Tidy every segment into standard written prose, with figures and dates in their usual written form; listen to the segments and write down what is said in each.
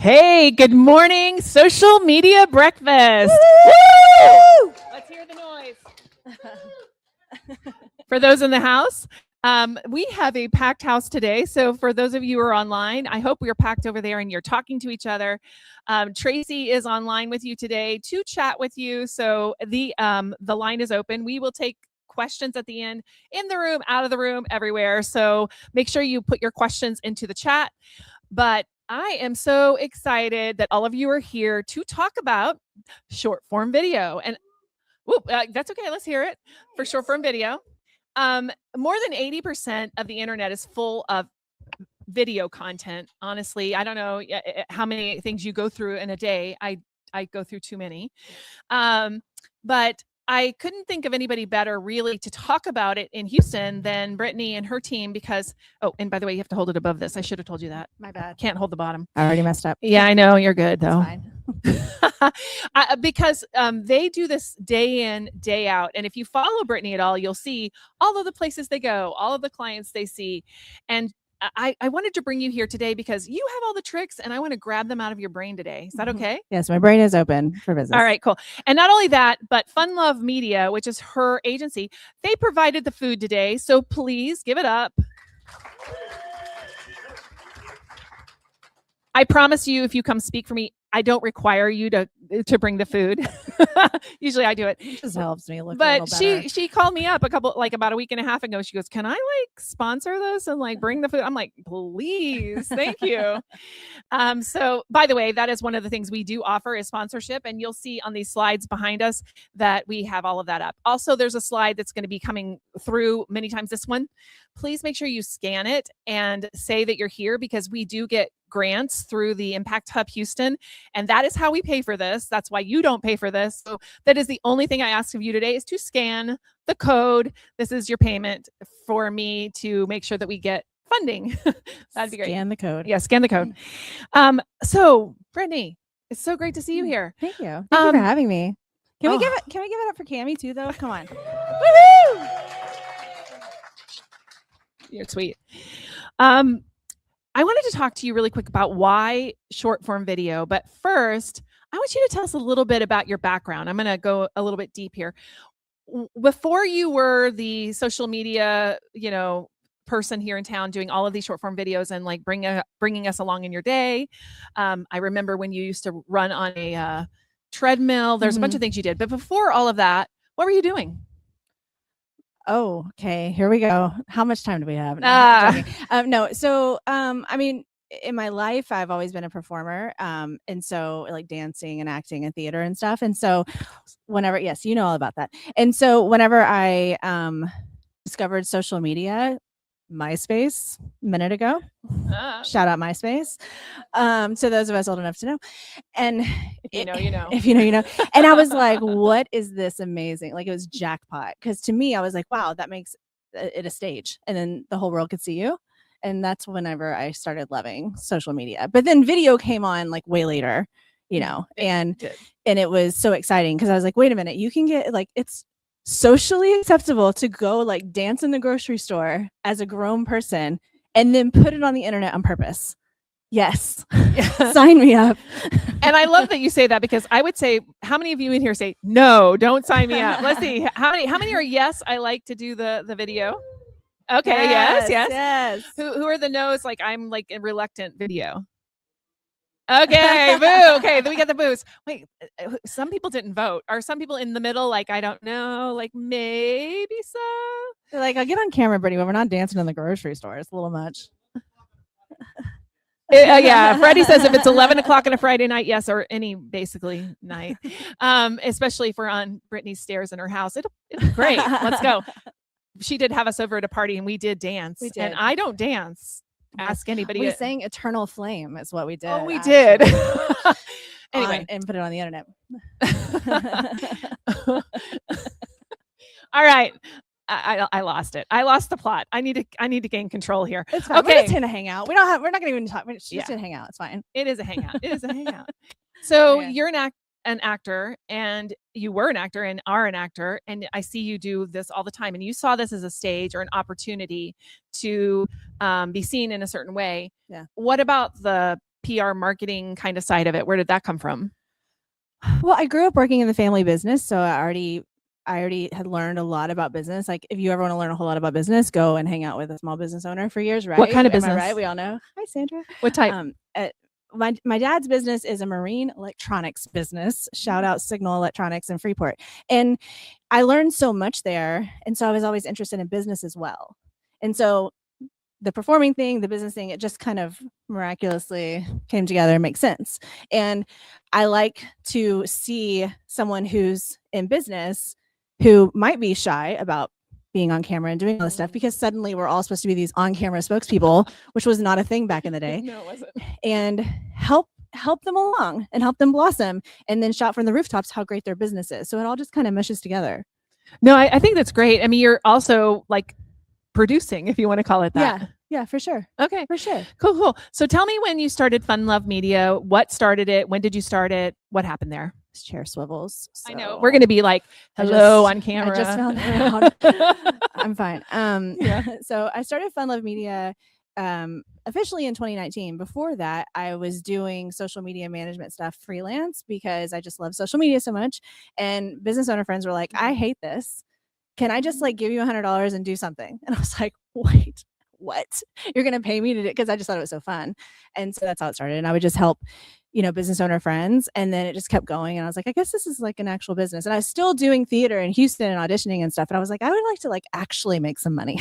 Hey, good morning, social media breakfast. Woo! Let's hear the noise. For those in the house, we have a packed house today. So for those of you who are online, I hope we're packed over there and you're talking to each other. Tracy is online with you today to chat with you. So the line is open. We will take questions at the end, in the room, out of the room, everywhere. So make sure you put your questions into the chat. But I am so excited that all of you are here to talk about short form video. And that's okay. Let's hear it for short form video. More than 80% of the internet is full of video content. Honestly, I don't know how many things you go through in a day. I go through too many. But I couldn't think of anybody better really to talk about it in Houston than Britney and her team because, and by the way, you have to hold it above this. I should have told you that. My bad. Can't hold the bottom. I already messed up. Yeah, I know. You're good though. Fine. Because they do this day in, day out. And if you follow Britney at all, you'll see all of the places they go, all of the clients they see. And I wanted to bring you here today because you have all the tricks and I want to grab them out of your brain today. Is that okay? Yes, my brain is open for business. All right, cool. And not only that, but Fun Love Media, which is her agency, they provided the food today. So please give it up. I promise you, if you come speak for me, I don't require you to bring the food. Usually I do it. It just helps me look But a little better. she called me up about a week and a half ago. She goes, "Can I like sponsor this and like bring the food?" I'm like, "Please, thank you." So by the way, that is one of the things we do offer is sponsorship, and you'll see on these slides behind us that we have all of that up. Also, there's a slide that's going to be coming through many times. This one, please make sure you scan it and say that you're here because we do get grants through the Impact Hub Houston, and that is how we pay for this. That's why you don't pay for this. So that is the only thing I ask of you today is to scan the code. This is your payment for me to make sure that we get funding. That'd be great. Scan the code. Yeah, scan the code. So Britney, it's so great to see you here. Thank you. Thank you for having me. Can we give it up for Cammie too though? Come on. Woohoo! You're sweet. I wanted to talk to you really quick about why short form video, but first, I want you to tell us a little bit about your background. I'm going to go a little bit deep here. Before you were the social media, person here in town doing all of these short form videos and like bringing us along in your day. I remember when you used to run on a treadmill. There's a bunch of things you did, but before all of that, what were you doing? Oh, okay. Here we go. How much time do we have? No. So, I mean, in my life, I've always been a performer. And so like dancing and acting and theater and stuff. And so whenever, yes, you know all about that. And so whenever I discovered social media, MySpace a minute ago, shout out MySpace. So those of us old enough to know, and if you know, if you know, you know. And I was like, what is this amazing? Like it was jackpot. Because to me, I was like, wow, that makes it a stage, and then the whole world could see you. And that's whenever I started loving social media. But then video came on like way later, and it was so exciting because I was like, wait a minute, you can get like it's socially acceptable to go like dance in the grocery store as a grown person and then put it on the internet on purpose. Yes. Sign me up. And I love that you say that because I would say, how many of you in here say, no, don't sign me up? Let's see. How many are yes, I like to do the video? Okay. Yes. Who are the no's? Like I'm like a reluctant video. Okay, boo. Okay, then we got the boos. Wait, some people didn't vote. Are some people in the middle? Like, I don't know, like maybe so. They're like, I'll get on camera, Brittany, but we're not dancing in the grocery store. It's a little much. Yeah, Freddie says if it's 11 o'clock on a Friday night, yes, or any basically night, especially if we're on Brittany's stairs in her house. It'll be great. Let's go. She did have us over at a party and we did dance. We did. And I don't dance. Ask anybody. We sang Eternal Flame is what we did. Oh, we did. Anyway. And put it on the internet. All right. I lost it. I lost the plot. I need to gain control here. It's fine. Okay. We're just gonna hang out. We're not gonna even talk. We're just gonna hang out. It's fine. It is a hangout. So you're an actor and you were an actor and are an actor. And I see you do this all the time. And you saw this as a stage or an opportunity to be seen in a certain way. Yeah. What about the PR marketing kind of side of it? Where did that come from? Well, I grew up working in the family business, so I already had learned a lot about business. Like, if you ever want to learn a whole lot about business, go and hang out with a small business owner for years, right? What kind of Am I business? right? We all know. Hi, Sandra. What type? My dad's business is a marine electronics business. Shout out Signal Electronics in Freeport. And I learned so much there. And so I was always interested in business as well. And so the performing thing, the business thing, it just kind of miraculously came together and makes sense. And I like to see someone who's in business who might be shy about being on camera and doing all this stuff, because suddenly we're all supposed to be these on-camera spokespeople, which was not a thing back in the day. No, it wasn't. And help them along and help them blossom, and then shout from the rooftops how great their business is. So it all just kind of meshes together. No, I think that's great. I mean, you're also like producing, if you want to call it that. Yeah, for sure. Okay. For sure. Cool. So tell me when you started Fun Love Media. What started it? When did you start it? What happened there? Chair swivels. I know we're going to be like, hello on camera. I just found that out. I'm fine. Yeah. So I started Fun Love Media officially in 2019. Before that, I was doing social media management stuff freelance because I just love social media so much. And business owner friends were like, I hate this. Can I just like give you $100 and do something? And I was like, wait, what? You're going to pay me to do it? Because I just thought it was so fun. And so that's how it started. And I would just help, business owner friends. And then it just kept going. And I was like, I guess this is like an actual business. And I was still doing theater in Houston and auditioning and stuff. And I was like, I would like to like actually make some money,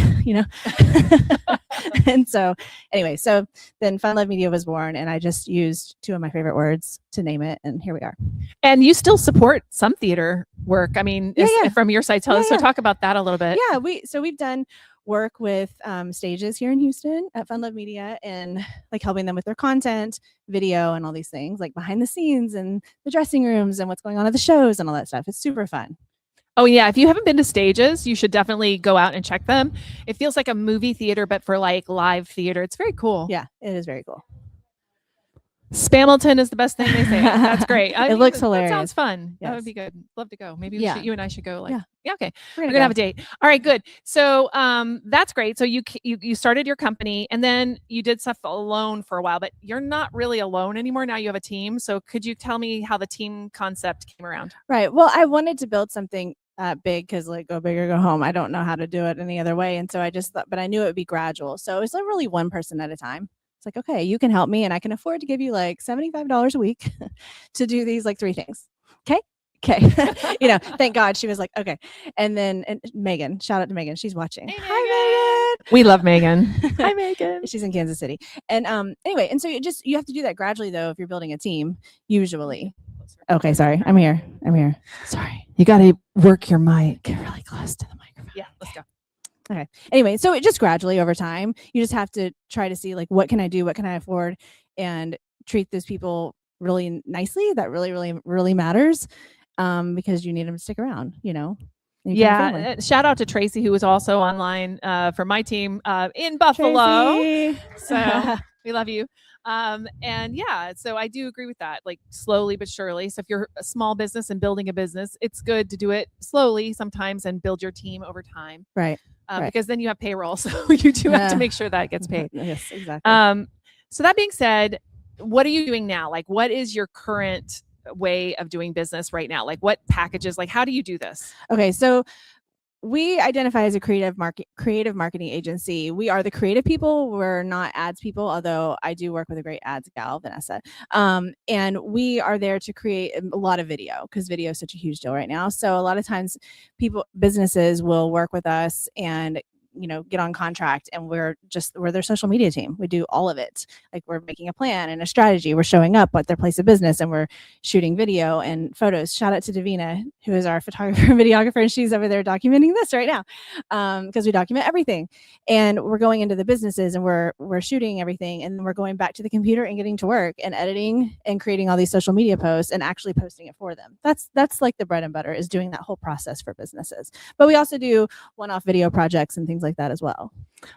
And so anyway, so then Fun Love Media was born, and I just used two of my favorite words to name it. And here we are. And you still support some theater work. I mean, from your side. So talk about that a little bit. Yeah, we've done work with stages here in Houston at Fun Love Media, and like helping them with their content, video, and all these things, like behind the scenes and the dressing rooms and what's going on at the shows and all that stuff. It's super fun. Oh yeah, if you haven't been to stages, you should definitely go out and check them. It feels like a movie theater, but for like live theater. It's very cool. Yeah, it is very cool. Spamilton is the best thing they say. That's great. It looks hilarious. That sounds fun. Yes. That would be good. Love to go. Maybe you and I should go. Okay. We're gonna have a date. All right, good. So that's great. So you started your company, and then you did stuff alone for a while, but you're not really alone anymore. Now you have a team. So could you tell me how the team concept came around? Right. Well, I wanted to build something big, because like go big or go home. I don't know how to do it any other way. And so I just thought, but I knew it would be gradual. So it's like really one person at a time. It's like, okay, you can help me, and I can afford to give you like $75 a week to do these like 3 things. Okay. Thank God she was like, okay. And then Megan, shout out to Megan. She's watching. Hey, Hi, Megan. We love Megan. Hi, Megan. She's in Kansas City. And anyway, and so you have to do that gradually though, if you're building a team, usually. Okay, sorry. I'm here. Sorry. You got to work your mic. Get really close to the microphone. Yeah, let's go. Okay. Anyway, so it just gradually over time, you just have to try to see like, what can I do? What can I afford? And treat those people really nicely. That really, really, really matters, because you need them to stick around, Yeah. Shout out to Tracy, who was also online for my team in Buffalo. Tracy. So we love you. And yeah, so I do agree with that, like slowly but surely. So if you're a small business and building a business, it's good to do it slowly sometimes and build your team over time. Right. Because then you have payroll. So you do have to make sure that gets paid. Yes, exactly. So that being said, what are you doing now? Like, what is your current way of doing business right now? Like, what packages, like, how do you do this? Okay. So we identify as a creative marketing agency. We are the creative people. We're not ads people, although I do work with a great ads gal, Vanessa. And we are there to create a lot of video, because video is such a huge deal right now. So a lot of times businesses will work with us and get on contract, and we're their social media team. We do all of it. Like, we're making a plan and a strategy. We're showing up at their place of business, and we're shooting video and photos. Shout out to Davina, who is our photographer and videographer, and she's over there documenting this right now, because we document everything. And we're going into the businesses, and we're shooting everything, and then we're going back to the computer and getting to work and editing and creating all these social media posts and actually posting it for them. That's like the bread and butter, is doing that whole process for businesses. But we also do one-off video projects and things like that as well.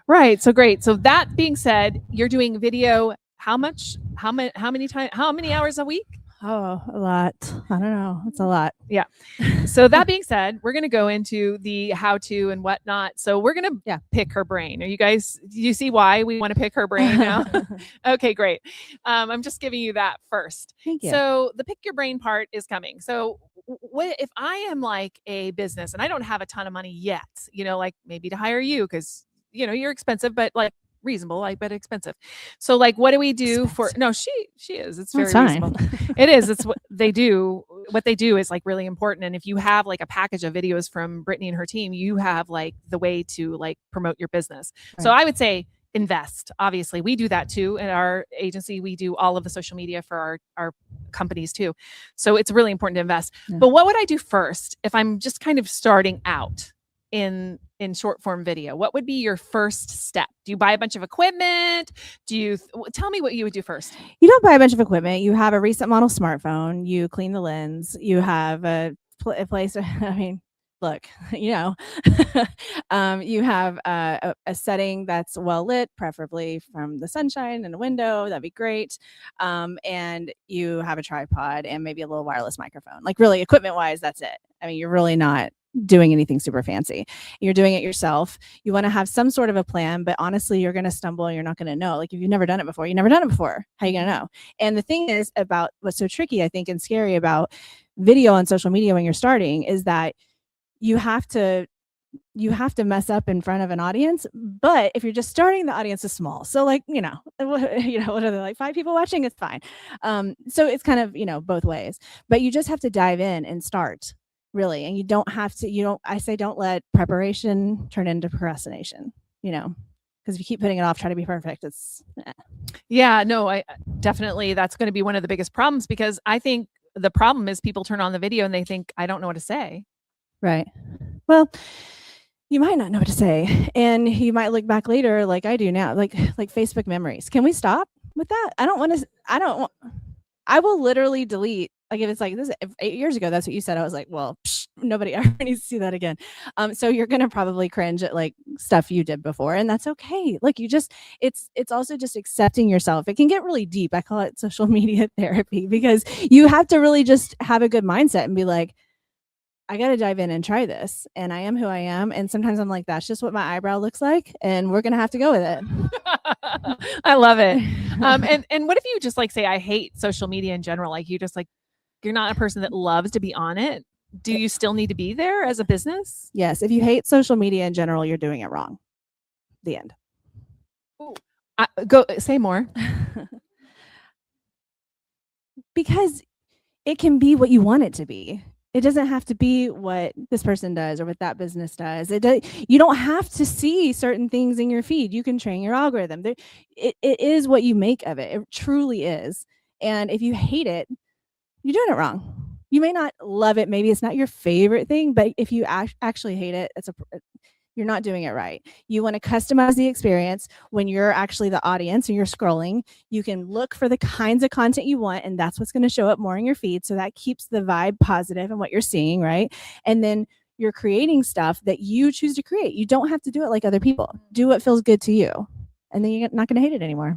Right. So great. So that being said, you're doing video how many hours a week? Oh, a lot. I don't know. It's a lot. Yeah. So that being said, we're going to go into the how to and whatnot. So we're going to pick her brain. Are you guys, do you see why we want to pick her brain now? Okay, great. I'm just giving you that first. Thank you. So the pick your brain part is coming. So what if I am like a business and I don't have a ton of money yet, like maybe to hire you because, you're expensive, but like reasonable, I bet expensive. So like what do we do for no, she is. It's very reasonable. It is. It's what they do. What they do is like really important. And if you have like a package of videos from Britney and her team, you have like the way to like promote your business. Right. So I would say invest. Obviously, we do that too. In our agency, we do all of the social media for our companies too. So it's really important to invest. Yeah. But what would I do first if I'm just kind of starting out in short form video? What would be your first step? Do you buy a bunch of equipment? Tell me what you would do first? You don't buy a bunch of equipment. You have a recent model smartphone. You clean the lens. You have a place. I mean, look, you have a setting that's well lit, preferably from the sunshine and a window. That'd be great. And you have a tripod and maybe a little wireless microphone. Like really equipment wise, that's it. I mean, you're really not doing anything super fancy. You're doing it yourself. You want to have some sort of a plan, but honestly, you're going to stumble and you're not going to know. Like if you've never done it before, you've never done it before. How are you going to know? And the thing is about what's so tricky, I think, and scary about video on social media when you're starting is that you have to mess up in front of an audience. But if you're just starting, the audience is small. So like, what are they, like 5 people watching? It's fine. So it's kind of, both ways, but you just have to dive in and start. Really. And you don't have to, I say, don't let preparation turn into procrastination, because if you keep putting it off, try to be perfect. It's Yeah, no, I definitely, that's going to be one of the biggest problems because I think the problem is people turn on the video and they think, I don't know what to say. Right. Well, you might not know what to say. And you might look back later, like I do now, like Facebook memories. Can we stop with that? I will literally delete. Like if it's like this 8 years ago, that's what you said. I was like, well, nobody ever needs to see that again. So you're going to probably cringe at like stuff you did before, and that's okay. Like it's also just accepting yourself. It can get really deep. I call it social media therapy because you have to really just have a good mindset and be like, I got to dive in and try this. And I am who I am. And sometimes I'm like, that's just what my eyebrow looks like. And we're going to have to go with it. I love it. And what if you just like say, I hate social media in general? Like you just like, you're not a person that loves to be on it. Do you still need to be there as a business? Yes. If you hate social media in general, you're doing it wrong. The end. Ooh. Go say more. Because it can be what you want it to be. It doesn't have to be what this person does or what that business does. You don't have to see certain things in your feed. You can train your algorithm. It is what you make of it. It truly is. And if you hate it, you're doing it wrong. You may not love it. Maybe it's not your favorite thing, but if you actually hate it, you're not doing it right. You want to customize the experience when you're actually the audience and you're scrolling. You can look for the kinds of content you want, and that's what's going to show up more in your feed. So that keeps the vibe positive and what you're seeing, right? And then you're creating stuff that you choose to create. You don't have to do it like other people. Do what feels good to you, and then you're not going to hate it anymore.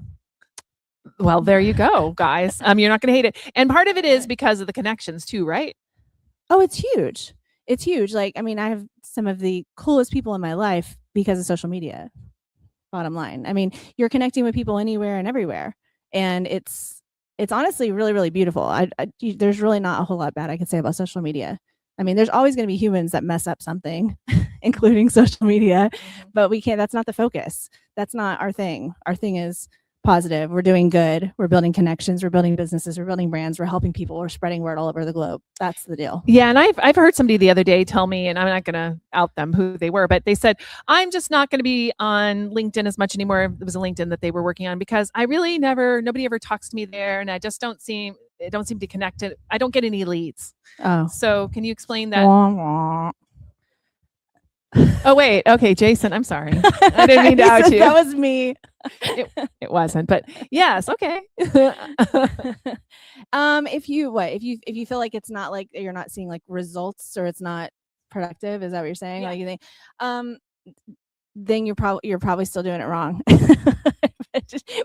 Well, there you go, guys. You're not going to hate it. And part of it is because of the connections too, right? Oh, it's huge. It's huge. Like, I mean, I have some of the coolest people in my life because of social media. Bottom line. I mean, you're connecting with people anywhere and everywhere. And it's honestly really, really beautiful. There's really not a whole lot bad I can say about social media. I mean, there's always going to be humans that mess up something, including social media, but that's not the focus. That's not our thing. Our thing is positive. We're doing good. We're building connections. We're building businesses. We're building brands. We're helping people. We're spreading word all over the globe. That's the deal. Yeah. And I've heard somebody the other day tell me, and I'm not going to out them who they were, but they said, I'm just not going to be on LinkedIn as much anymore. It was a LinkedIn that they were working on because I really nobody ever talks to me there. And I just don't seem to connect it. I don't get any leads. Oh. So can you explain that? Oh, wait. Okay, Jason, I'm sorry. I didn't mean to out you. That was me. It wasn't, but yes. Okay. If you feel like it's not like you're not seeing like results or it's not productive, is that what you're saying? Yeah. Like you think, then you're probably still doing it wrong.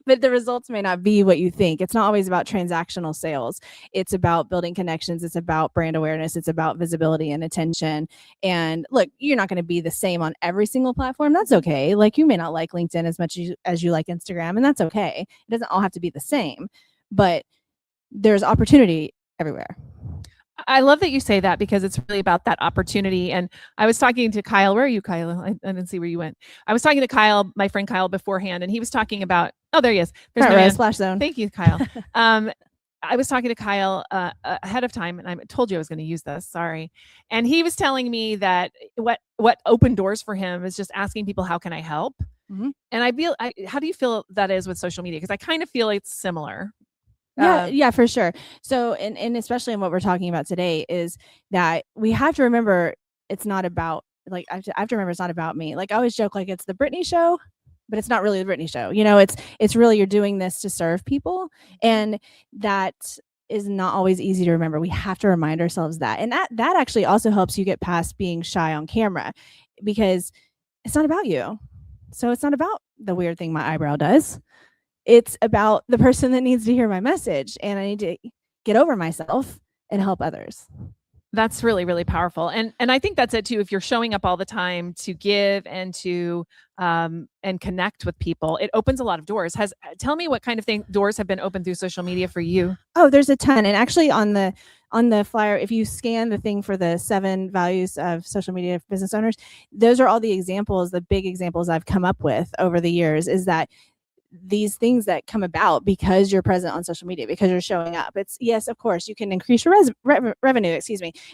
but the results may not be what you think. It's not always about transactional sales. It's about building connections. It's about brand awareness. It's about visibility and attention. And look, you're not going to be the same on every single platform. That's okay. Like, you may not like LinkedIn as much as you like Instagram, and that's okay. It doesn't all have to be the same, but there's opportunity everywhere. I love that you say that, because it's really about that opportunity. And I was talking to Kyle. Where are you, Kyle? I didn't see where you went. I was talking to Kyle, my friend Kyle, beforehand, and he was talking about, oh, there he is. There's Front my row man. splash zone. Thank you, Kyle. I was talking to Kyle ahead of time, and I told you I was going to use this. Sorry. And he was telling me that what opened doors for him is just asking people, how can I help? Mhm. And how do you feel that is with social media? Because I kind of feel it's similar. Yeah, for sure. So, and especially in what we're talking about today, is that we have to remember it's not about, like, I have to remember it's not about me. Like, I always joke, like, it's the Britney show, but it's not really the Britney show. You know, it's really, you're doing this to serve people, and that is not always easy to remember. We have to remind ourselves that, and that actually also helps you get past being shy on camera, because it's not about you. So it's not about the weird thing my eyebrow does. It's about the person that needs to hear my message, and I need to get over myself and help others. That's really, really powerful. And I think that's it too. If you're showing up all the time to give and to and connect with people, it opens a lot of doors. Tell me what kind of doors have been opened through social media for you? Oh, there's a ton. And actually on the flyer, if you scan the thing for the 7 values of social media business owners, those are all the examples, the big examples I've come up with over the years, is that these things that come about because you're present on social media, because you're showing up. It's, yes, of course, you can increase your revenue,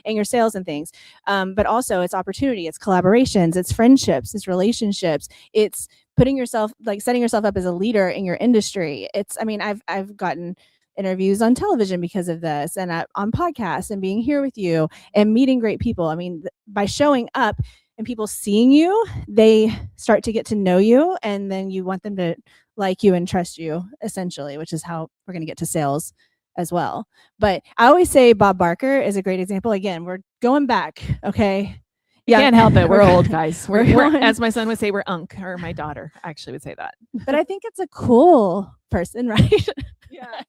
and your sales and things. But also it's opportunity, it's collaborations, it's friendships, it's relationships, it's putting yourself, like, setting yourself up as a leader in your industry. It's, I mean, I've gotten interviews on television because of this, and on podcasts, and being here with you and meeting great people. I mean, by showing up and people seeing you, they start to get to know you, and then you want them to like you and trust you, essentially, which is how we're going to get to sales as well. But I always say Bob Barker is a great example. Again, we're going back, okay? You can't help it. We're old, guys. We're going, as my son would say, we're unk, or my daughter actually would say that. But I think it's a cool person, right? Yeah.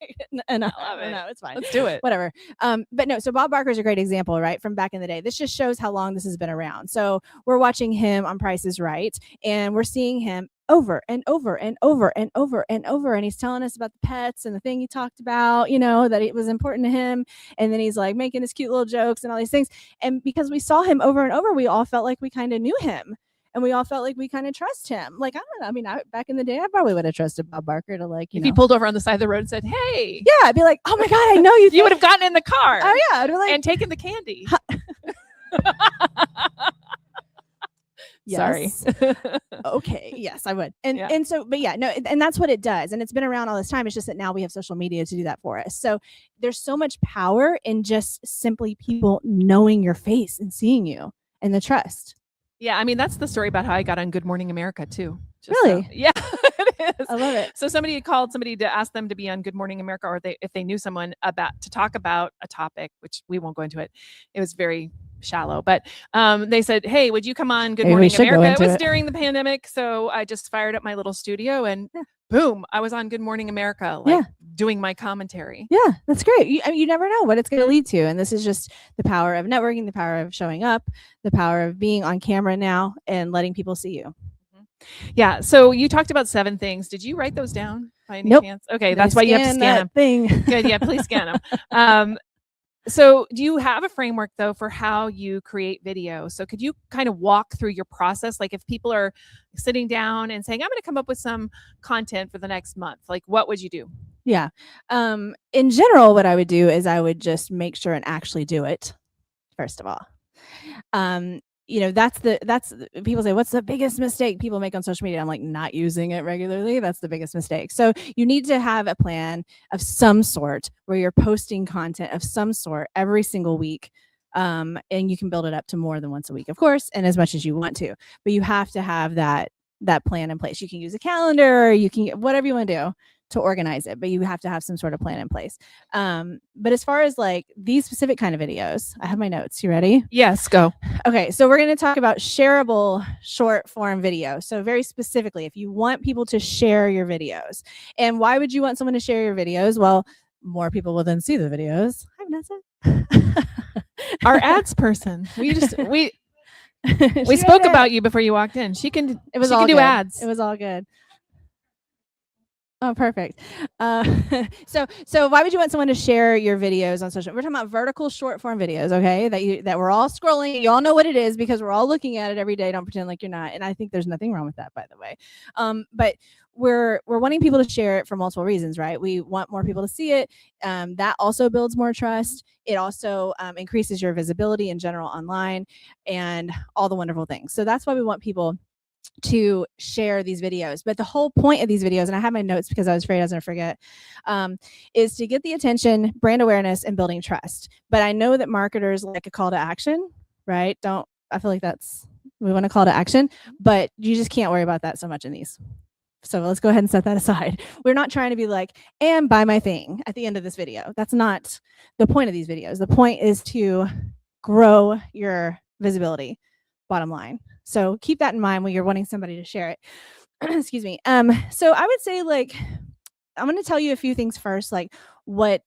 And I love it. No, it's fine. Let's do it. Whatever. But no, so Bob Barker is a great example, right? From back in the day. This just shows how long this has been around. So we're watching him on Price is Right, and we're seeing him over and over and over and over and over. And he's telling us about the pets and the thing he talked about, you know, that it was important to him. And then he's like making his cute little jokes and all these things. And because we saw him over and over, we all felt like we kind of knew him. And we all felt like we kind of trust him. Like, I don't know. I mean, back in the day, I probably would have trusted Bob Barker to, like, if he pulled over on the side of the road and said, "Hey," yeah, I'd be like, "Oh my God, I know you." You would have gotten in the car. Oh yeah, I'd be like, and taken the candy. Yes. Sorry. Okay. Yes, I would. And Yeah. and so, but yeah, no, and that's what it does. And it's been around all this time. It's just that now we have social media to do that for us. So there's so much power in just simply people knowing your face and seeing you, and the trust. Yeah, I mean, that's the story about how I got on Good Morning America too. Really? Yeah, it is. I love it. So somebody had called somebody to ask them to be on Good Morning America, or if they knew someone to talk about a topic, which we won't go into it. It was very shallow, but they said, "Hey, would you come on Good Morning America?" It was during the pandemic, so I just fired up my little studio, and boom, I was on Good Morning America, doing my commentary. Yeah, that's great. You never know what it's going to lead to. And this is just the power of networking, the power of showing up, the power of being on camera now and letting people see you. Yeah. So you talked about 7 things. Did you write those down by any chance? Okay. That's why you have to scan them. Good. Yeah. Please scan them. So do you have a framework though for how you create video? So could you kind of walk through your process? Like if people are sitting down and saying, "I'm going to come up with some content for the next month," like what would you do? Yeah. In general, what I would do is I would just make sure and actually do it, first of all. That's people say, "What's the biggest mistake people make on social media?" I'm like, not using it regularly. That's the biggest mistake. So you need to have a plan of some sort where you're posting content of some sort every single week. And you can build it up to more than once a week, of course, and as much as you want to, but you have to have that plan in place. You can use a calendar, or you can whatever you want to do to organize it, but you have to have some sort of plan in place. But as far as like these specific kind of videos, I have my notes. You ready? Yes, go. Okay, so we're going to talk about shareable short form video. So very specifically, if you want people to share your videos, and why would you want someone to share your videos? Well, more people will then see the videos. Hi, Vanessa. Our ads person. We She spoke right about you before you walked in. She can do ads. It was all good. Oh, perfect. So why would you want someone to share your videos on social? We're talking about vertical short form videos, okay? That we're all scrolling. You all know what it is because we're all looking at it every day. Don't pretend like you're not. And I think there's nothing wrong with that, by the way. But we're wanting people to share it for multiple reasons, right? We want more people to see it. That also builds more trust. It also increases your visibility in general online and all the wonderful things. So that's why we want people to share these videos. But the whole point of these videos, and I have my notes because I was afraid I was going to forget, is to get the attention, brand awareness, and building trust. But I know that marketers like a call to action, right? I feel like we want a call to action, but you just can't worry about that so much in these. So let's go ahead and set that aside. We're not trying to be like, and buy my thing at the end of this video. That's not the point of these videos. The point is to grow your visibility, bottom line. So keep that in mind when you're wanting somebody to share it. Excuse me. So I would say, like, I'm going to tell you a few things first, like what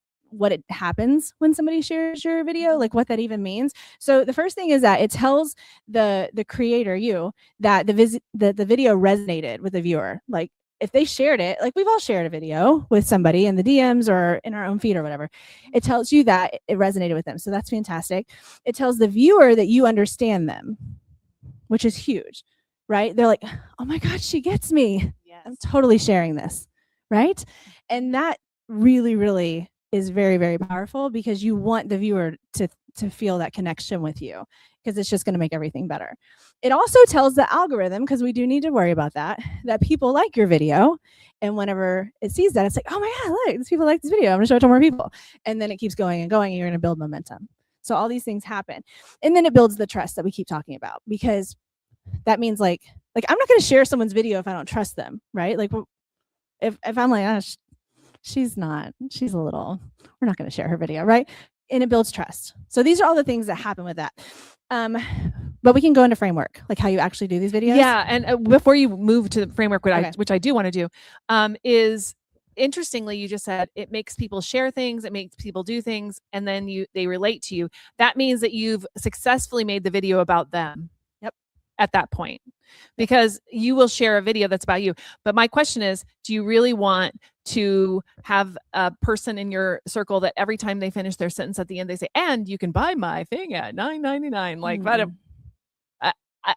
it happens when somebody shares your video, like what that even means. So the first thing is that it tells the creator, you, that the video resonated with the viewer. Like if they shared it, like we've all shared a video with somebody in the DMs or in our own feed or whatever, it tells you that it resonated with them. So that's fantastic. It tells the viewer that you understand them, which is huge, right? They're like, oh my God, she gets me. Yes. I'm totally sharing this, right? And that really, really is very, very powerful because you want the viewer to feel that connection with you because it's just going to make everything better. It also tells the algorithm, because we do need to worry about that people like your video. And whenever it sees that, it's like, oh my God, look, these people like this video. I'm going to show it to more people. And then it keeps going and going, and you're going to build momentum. So all these things happen. And then it builds the trust that we keep talking about, because that means like I'm not going to share someone's video if I don't trust them, right? Like if I'm like, oh, she's a little, we're not going to share her video, right? And it builds trust. So these are all the things that happen with that. But we can go into framework, like how you actually do these videos. Yeah. And before you move to the framework, which I do want to do, is interestingly, you just said it makes people share things, it makes people do things, and then they relate to you. That means that you've successfully made the video about them. Yep. At that point, because you will share a video that's about you. But my question is, do you really want to have a person in your circle that every time they finish their sentence at the end, they say, and you can buy my thing at $9.99? Like that.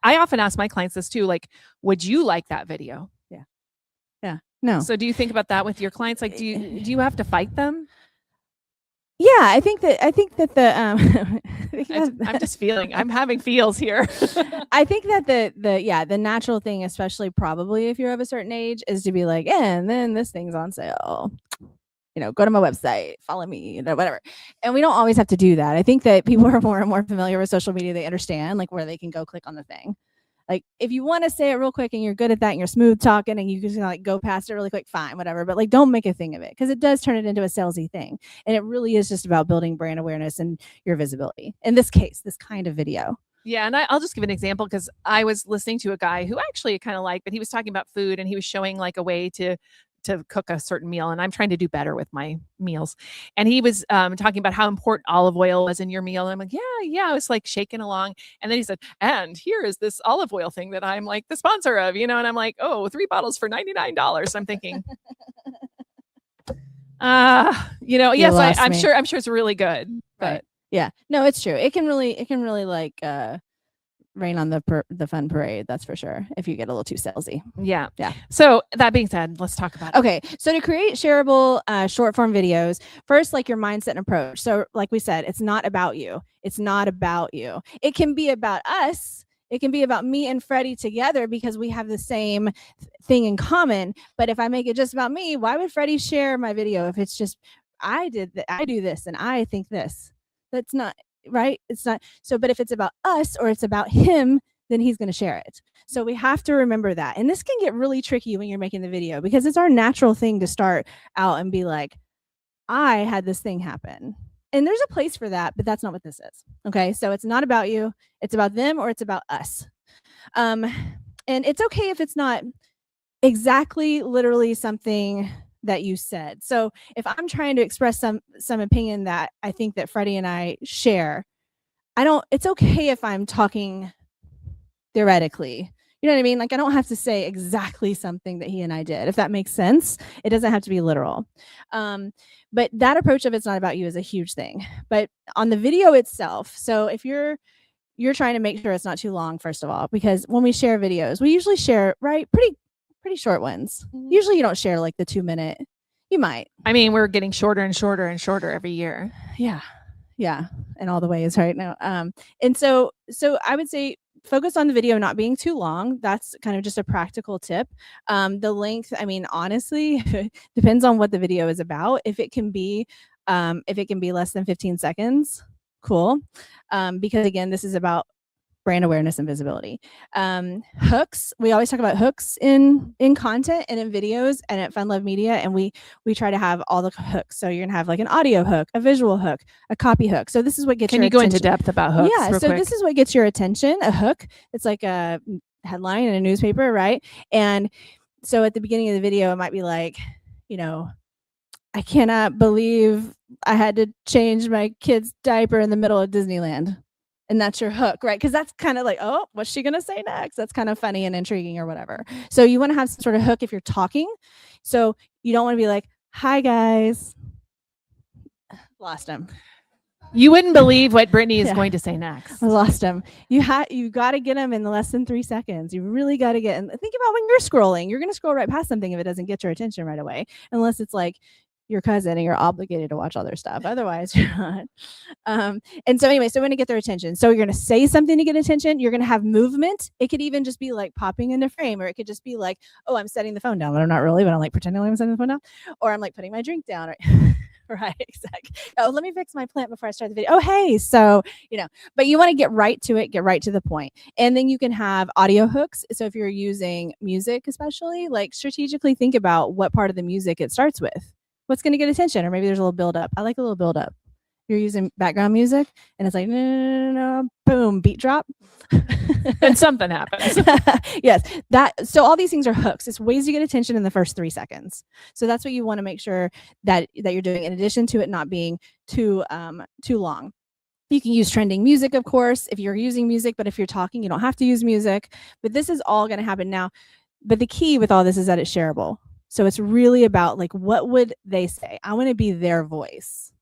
I often ask my clients this too, like, would you like that video? Yeah. No. So do you think about that with your clients? Like, do you have to fight them? Yeah, I think that the I'm just feeling, I'm having feels here. I think that the natural thing, especially probably if you're of a certain age, is to be like, and then this thing's on sale. Go to my website, follow me, whatever. And we don't always have to do that. I think that people are more and more familiar with social media. They understand like where they can go click on the thing. Like if you want to say it real quick and you're good at that and you're smooth talking and you just like go past it really quick, fine, whatever. But like don't make a thing of it, because it does turn it into a salesy thing. And it really is just about building brand awareness and your visibility. In this case, this kind of video. Yeah. And I'll just give an example, because I was listening to a guy who actually kind of but he was talking about food, and he was showing like a way to cook a certain meal. And I'm trying to do better with my meals. And he was talking about how important olive oil was in your meal. And I'm like, yeah. I was like shaking along. And then he said, and here is this olive oil thing that I'm like the sponsor of, and I'm like, oh, 3 bottles for $99. I'm thinking, yes, I'm sure it's really good. But right. Yeah, no, it's true. It can really like rain on the fun parade, that's for sure, if you get a little too salesy. Yeah. So that being said, let's talk about it. Okay, so to create shareable short form videos, first, like your mindset and approach. So like we said, it's not about you. It can be about us. It can be about me and Freddie together because we have the same thing in common. But if I make it just about me, why would Freddie share my video if it's just I do this and I think this? That's not right. It's not. So, but if it's about us or it's about him, then he's going to share it. So we have to remember that. And this can get really tricky when you're making the video, because it's our natural thing to start out and be like, I had this thing happen. And there's a place for that, but that's not what this is. Okay. So it's not about you, it's about them, or it's about us. And it's okay if it's not exactly literally something that you said. So if I'm trying to express some opinion that I think that Freddie and I share, it's okay if I'm talking theoretically. You know what I mean? Like, I don't have to say exactly something that he and I did, if that makes sense. It doesn't have to be literal. But that approach of it's not about you is a huge thing. But on the video itself, so if you're trying to make sure it's not too long, first of all, because when we share videos, we usually share, right, pretty short ones. Usually you don't share like the 2-minute. You might. I mean, we're getting shorter and shorter and shorter every year. Yeah. In all the ways right now. And so I would say focus on the video not being too long. That's kind of just a practical tip. The length, I mean, honestly, depends on what the video is about. If it can be less than 15 seconds, cool. Because again, this is about brand awareness and visibility. Hooks, we always talk about hooks in content and in videos and at Fun Love Media, and we try to have all the hooks. So you're gonna have like an audio hook, a visual hook, a copy hook. So this is what gets Can your you go attention. into depth about hooks? Yeah, so this is what gets your attention. A hook, it's like a headline in a newspaper, right? And so at the beginning of the video, it might be like, you know, I cannot believe I had to change my kid's diaper in the middle of Disneyland. And that's your hook, right? Because that's kind of like, oh, what's she going to say next? That's kind of funny and intriguing or whatever. So you want to have some sort of hook if you're talking. So you don't want to be like, hi, guys. Lost him. You wouldn't believe what Britney is going to say next. I lost him. You got to get him in less than 3 seconds. You really got to get, and think about when you're scrolling. You're going to scroll right past something if it doesn't get your attention right away, unless it's like your cousin and you're obligated to watch all their stuff. Otherwise, you're not. And so anyway, so we're going to get their attention. So you're going to say something to get attention. You're going to have movement. It could even just be like popping into frame, or it could just be like, oh, I'm setting the phone down, but I'm not really, but I'm like pretending like I'm setting the phone down, or I'm like putting my drink down. Right, exactly. Oh, let me fix my plant before I start the video. Oh, hey, so, but you want to get right to it, get right to the point. And then you can have audio hooks. So if you're using music, especially, like strategically think about what part of the music it starts with. What's going to get attention? Or maybe there's a little build up. I like a little build up. You're using background music and it's like, no, boom, beat drop. And something happens. Yes. So all these things are hooks. It's ways to get attention in the first 3 seconds. So that's what you want to make sure that you're doing, in addition to it not being too long. You can use trending music, of course, if you're using music, but if you're talking, you don't have to use music. But this is all going to happen now. But the key with all this is that it's shareable. So it's really about like, what would they say? I want to be their voice.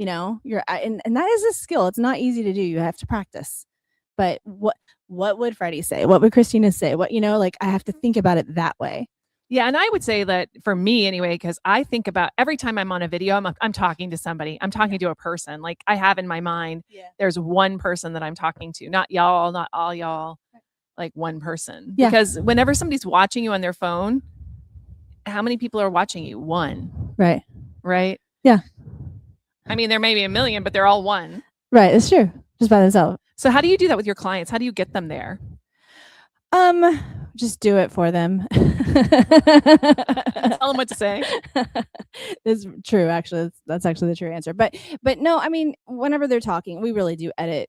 And that is a skill. It's not easy to do. You have to practice. But what would Freddie say? What would Christina say? I have to think about it that way. Yeah, and I would say that for me anyway, because I think about every time I'm on a video, I'm talking to somebody. I'm talking to a person. Like I have in my mind, there's one person that I'm talking to, not y'all, not all y'all, like one person. Yeah. Because whenever somebody's watching you on their phone, how many people are watching you? One. Right. Right? Yeah. I mean, there may be a million, but they're all one. Right. It's true. Just by themselves. So how do you do that with your clients? How do you get them there? Just do it for them. Tell them what to say. It's true. Actually, that's actually the true answer. But no, I mean, whenever they're talking, we really do edit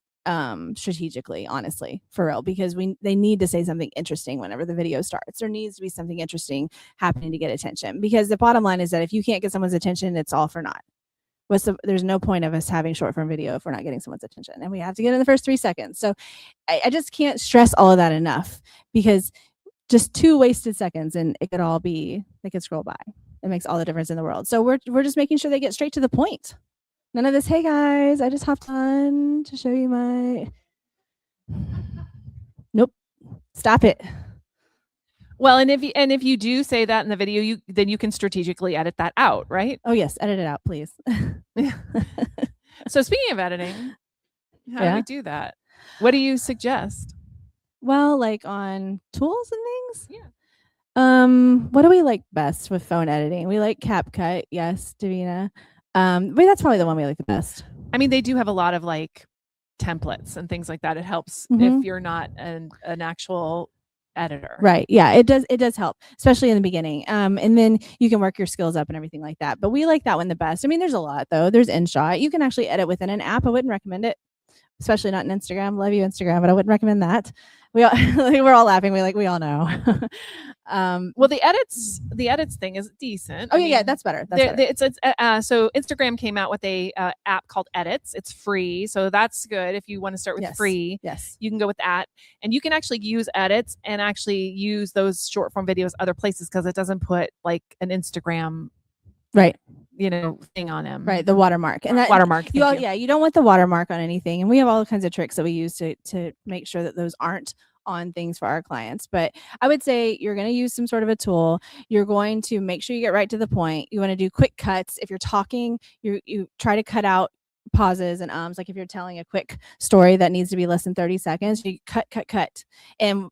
strategically, honestly, for real, because they need to say something interesting whenever the video starts. There needs to be something interesting happening to get attention, because the bottom line is that if you can't get someone's attention, it's all for naught. There's no point of us having short form video if we're not getting someone's attention, and we have to get in the first 3 seconds. So I just can't stress all of that enough, because just 2 wasted seconds and they could scroll by. It makes all the difference in the world. So we're just making sure they get straight to the point. None of this, hey guys, I just hopped on to show you my. Nope. Stop it. Well, and if you do say that in the video, then you can strategically edit that out, right? Oh yes, edit it out, please. So speaking of editing, how do we do that? What do you suggest? Well, like on tools and things? Yeah. What do we like best with phone editing? We like CapCut, yes, Davina. But that's probably the one we like the best. I mean, they do have a lot of like templates and things like that. It helps Mhm. if you're not an actual editor. Right. Yeah, it does help, especially in the beginning. And then you can work your skills up and everything like that. But we like that one the best. I mean, there's a lot though. There's InShot. You can actually edit within an app. I wouldn't recommend it, especially not in Instagram. Love you, Instagram, but I wouldn't recommend that. We all, we're all laughing. We all know. Well, the edits thing is decent. Oh yeah, that's better. That's better. So Instagram came out with a app called Edits. It's free, so that's good. If you want to start with free, yes, you can go with that, and you can actually use Edits and actually use those short form videos other places because it doesn't put like an Instagram right thing on them, right, the watermark. And that watermark, you don't want the watermark on anything, and we have all kinds of tricks that we use to make sure that those aren't on things for our clients. But I would say you're going to use some sort of a tool. You're going to make sure you get right to the point. You want to do quick cuts. If you're talking, you try to cut out pauses and ums. Like if you're telling a quick story that needs to be less than 30 seconds, you cut. And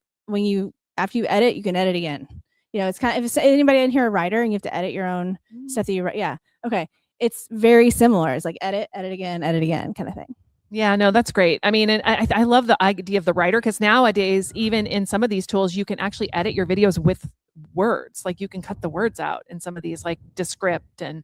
after you edit, you can edit again. It's kind of, if anybody in here a writer and you have to edit your own stuff that you write. Yeah. Okay. It's very similar. It's like edit again kind of thing. Yeah, no, that's great. I mean, and I love the idea of the writer because nowadays, even in some of these tools, you can actually edit your videos with words. Like you can cut the words out in some of these, like Descript and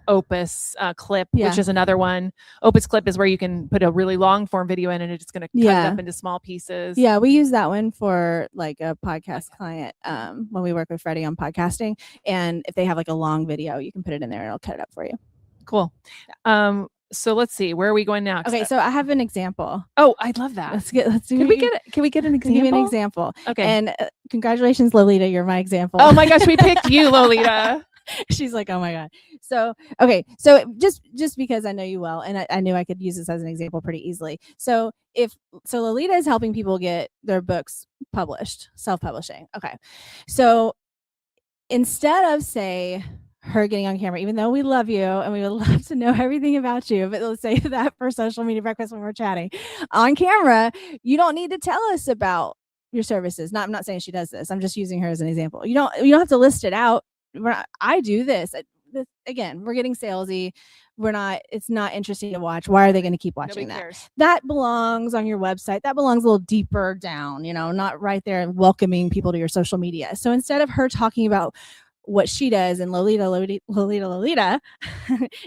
Opus Clip, which is another one. Opus Clip is where you can put a really long form video in and it's going to cut it up into small pieces. Yeah, we use that one for like a podcast client when we work with Freddie on podcasting. And if they have like a long video, you can put it in there and it'll cut it up for you. Cool. Yeah. So let's see, where are we going now? Okay, so I have an example. Oh, I'd love that. Can we get an example? Give me an example. Okay. And congratulations, Lolita, you're my example. Oh my gosh, we picked you, Lolita. She's like, oh my God. So, okay. So just because I know you well, and I knew I could use this as an example pretty easily. So Lolita is helping people get their books published, self-publishing. Okay. So instead of say her getting on camera, even though we love you and we would love to know everything about you, but let's say that for social media breakfast when we're chatting on camera, you don't need to tell us about your services. I'm not saying she does this. I'm just using her as an example. You don't have to list it out. I do this. Again, we're getting salesy. It's not interesting to watch. Why are they going to keep watching that? Cares. That belongs on your website. That belongs a little deeper down, not right there and welcoming people to your social media. So instead of her talking about what she does and Lolita,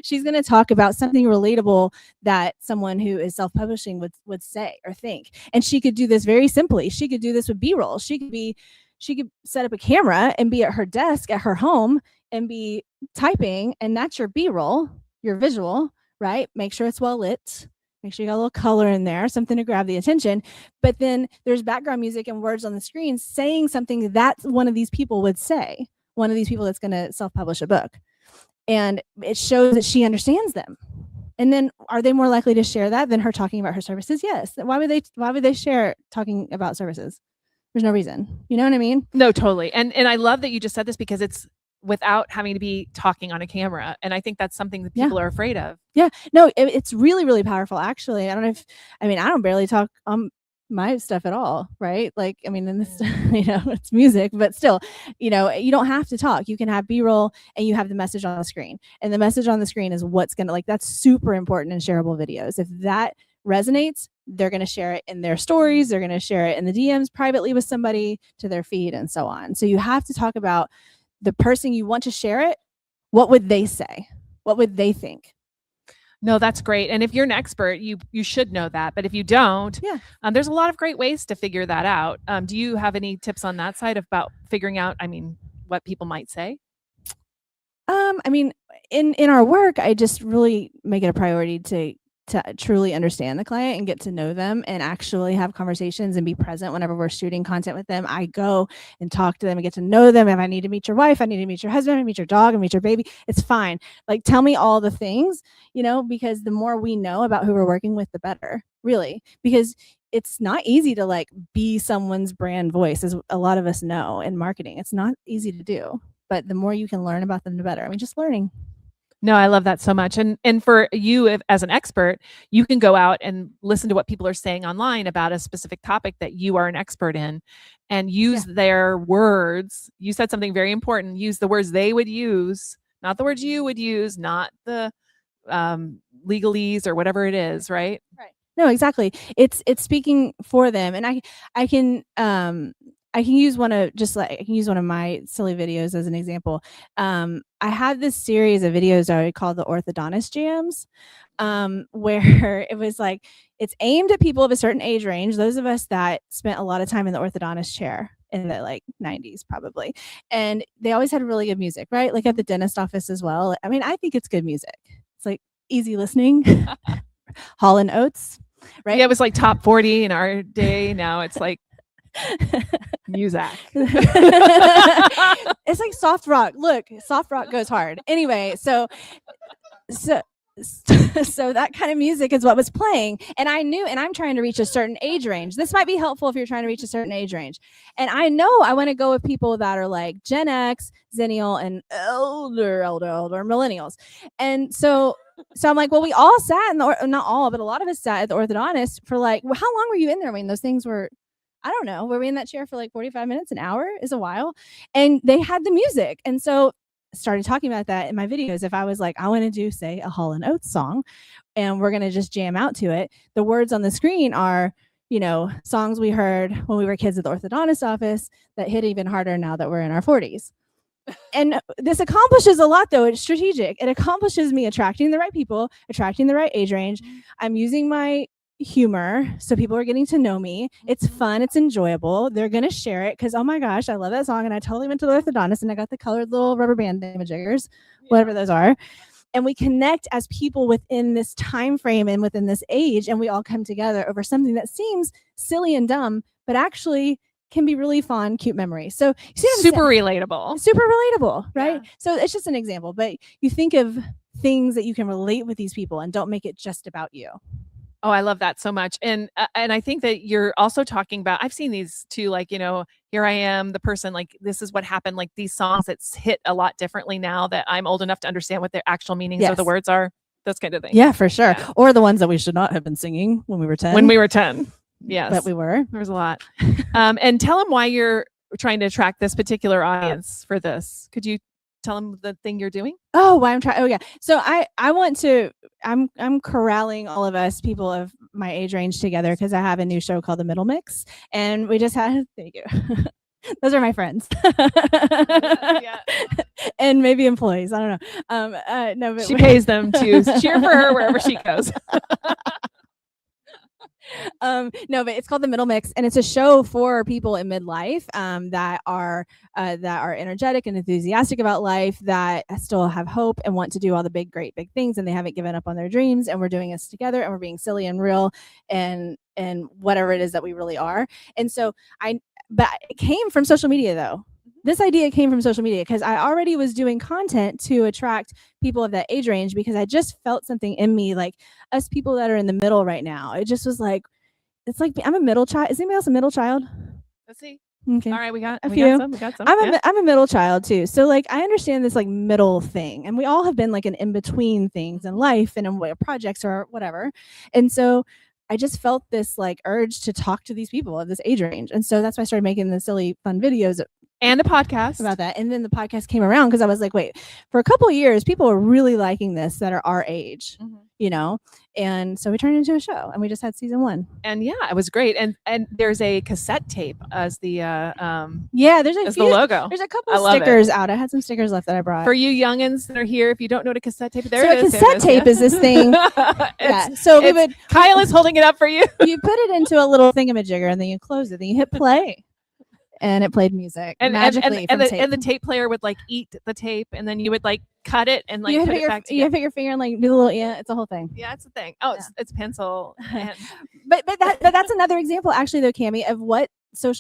she's going to talk about something relatable that someone who is self-publishing would say or think. And she could do this very simply. She could do this with B-roll. She could set up a camera and be at her desk at her home and be typing, and that's your B-roll, your visual, right? Make sure it's well lit. Make sure you got a little color in there, something to grab the attention. But then there's background music and words on the screen saying something that one of these people would say. One of these people that's going to self-publish a book, and it shows that she understands them. And then are they more likely to share that than her talking about her services? Yes. Why would they share talking about services? There's no reason. You know what I mean? No, totally. And I love that you just said this because it's without having to be talking on a camera. And I think that's something that people are afraid of. Yeah. No, it's really, really powerful. Actually, I don't barely talk my stuff at all, right? Like, I mean, in this, it's music, but still, you don't have to talk. You can have B-roll and you have the message on the screen, and the message on the screen is what's going to, that's super important in shareable videos. If that resonates, they're going to share it in their stories. They're going to share it in the DMs privately with somebody to their feed and so on. So you have to talk about the person you want to share it. What would they say? What would they think? No, that's great. And if you're an expert, you should know that. But if you don't, there's a lot of great ways to figure that out. Do you have any tips on that side about figuring out, what people might say? In our work, I just really make it a priority to truly understand the client and get to know them and actually have conversations and be present whenever we're shooting content with them. I go and talk to them and get to know them. If I need to meet your wife, I need to meet your husband, I meet your dog, I meet your baby. It's fine. Like, tell me all the things, because the more we know about who we're working with, the better, really, because it's not easy to be someone's brand voice, as a lot of us know in marketing. It's not easy to do, but the more you can learn about them, the better. Just learning. No, I love that so much. And for you as an expert, you can go out and listen to what people are saying online about a specific topic that you are an expert in and use their words. You said something very important. Use the words they would use, not the words you would use, not the legalese or whatever it is, right? Right. No, exactly. It's speaking for them, and I can use one of my silly videos as an example. I had this series of videos I would call the orthodontist jams, where it was like it's aimed at people of a certain age range, those of us that spent a lot of time in the orthodontist chair in the like 90s probably, and they always had really good music, right? Like at the dentist office as well. I mean, I think it's good music. It's like easy listening. Hall and Oates, right? Yeah, it was like top 40 in our day. Now it's like music. It's like soft rock. Look, soft rock goes hard. Anyway, so that kind of music is what was playing, and I knew, and I'm trying to reach a certain age range. This might be helpful if you're trying to reach a certain age range, and I know I want to go with people that are like Gen X, Zennial, and older millennials. And so I'm like, well, we all sat in the, not all, but a lot of us sat at the orthodontist for like, well, how long were you in there? I mean, those things were, I don't know, were we in that chair for like 45 minutes, an hour? Is a while. And they had the music, and so started talking about that in my videos. If I was like, I want to do, say, a Hall and Oates song, and we're going to just jam out to it, the words on the screen are, you know, songs we heard when we were kids at the orthodontist office that hit even harder now that we're in our 40s. And this accomplishes a lot, though. It's strategic. It accomplishes me attracting the right people, attracting the right age range. I'm using my humor, so people are getting to know me. It's fun. It's enjoyable. They're going to share it because, oh my gosh, I love that song. And I totally went to the orthodontist and I got the colored little rubber band thingamajiggers, whatever those are. And we connect as people within this time frame and within this age. And we all come together over something that seems silly and dumb, but actually can be really fun, cute memories. So you see super relatable. Super relatable, right? Yeah. So it's just an example, but you think of things that you can relate with these people and don't make it just about you. Oh, I love that so much. And I think that you're also talking about, I've seen these too, like, you know, here I am, the person, like, this is what happened, like these songs that hit a lot differently now that I'm old enough to understand what their actual meanings of the words are, those kind of things. Yeah, for sure. Yeah. Or the ones that we should not have been singing when we were 10. When we were 10. Yes. But we were. There was a lot. And tell them why you're trying to attract this particular audience for this. Could you tell them the thing you're doing? Oh, why I'm trying. Oh, yeah. So I want to, I'm corralling all of us people of my age range together because I have a new show called The Middle Mix. And we just had, thank you. Those are my friends. Yeah. And maybe employees. I don't know. No, but she pays them to cheer for her wherever she goes. No, but it's called The Middle Mix, and it's a show for people in midlife that are energetic and enthusiastic about life, that still have hope and want to do all the great big things, and they haven't given up on their dreams. And we're doing this together, and we're being silly and real, and whatever it is that we really are. And so but it came from social media, though. This idea came from social media because I already was doing content to attract people of that age range because I just felt something in me, like us people that are in the middle right now. It just was like, it's like I'm a middle child. Is anybody else a middle child? Let's see. Okay. All right, we got some. I'm a middle child too. So like I understand this like middle thing, and we all have been like an in between things in life and in projects or whatever. And so I just felt this like urge to talk to these people of this age range. And so that's why I started making the silly fun videos and the podcast about that. And then the podcast came around because I was like, wait, for a couple of years, people are really liking this that are our age, you know? And so we turned it into a show, and we just had season 1. And yeah, it was great. And there's a cassette tape as the there's the logo. There's a couple of stickers out. I had some stickers left that I brought. For you youngins that are here, if you don't know what a cassette tape, so a cassette tape is this thing. Yeah. So Kyle is holding it up for you. You put it into a little thingamajigger, and then you close it, then you hit play. And it played music magically and the tape player would like eat the tape, and then you would like cut it and like put it back together. You put your finger and like do the little it's a whole thing. Yeah, it's a thing. Oh, yeah. It's pencil. but that's another example, actually, though, Cammie, of what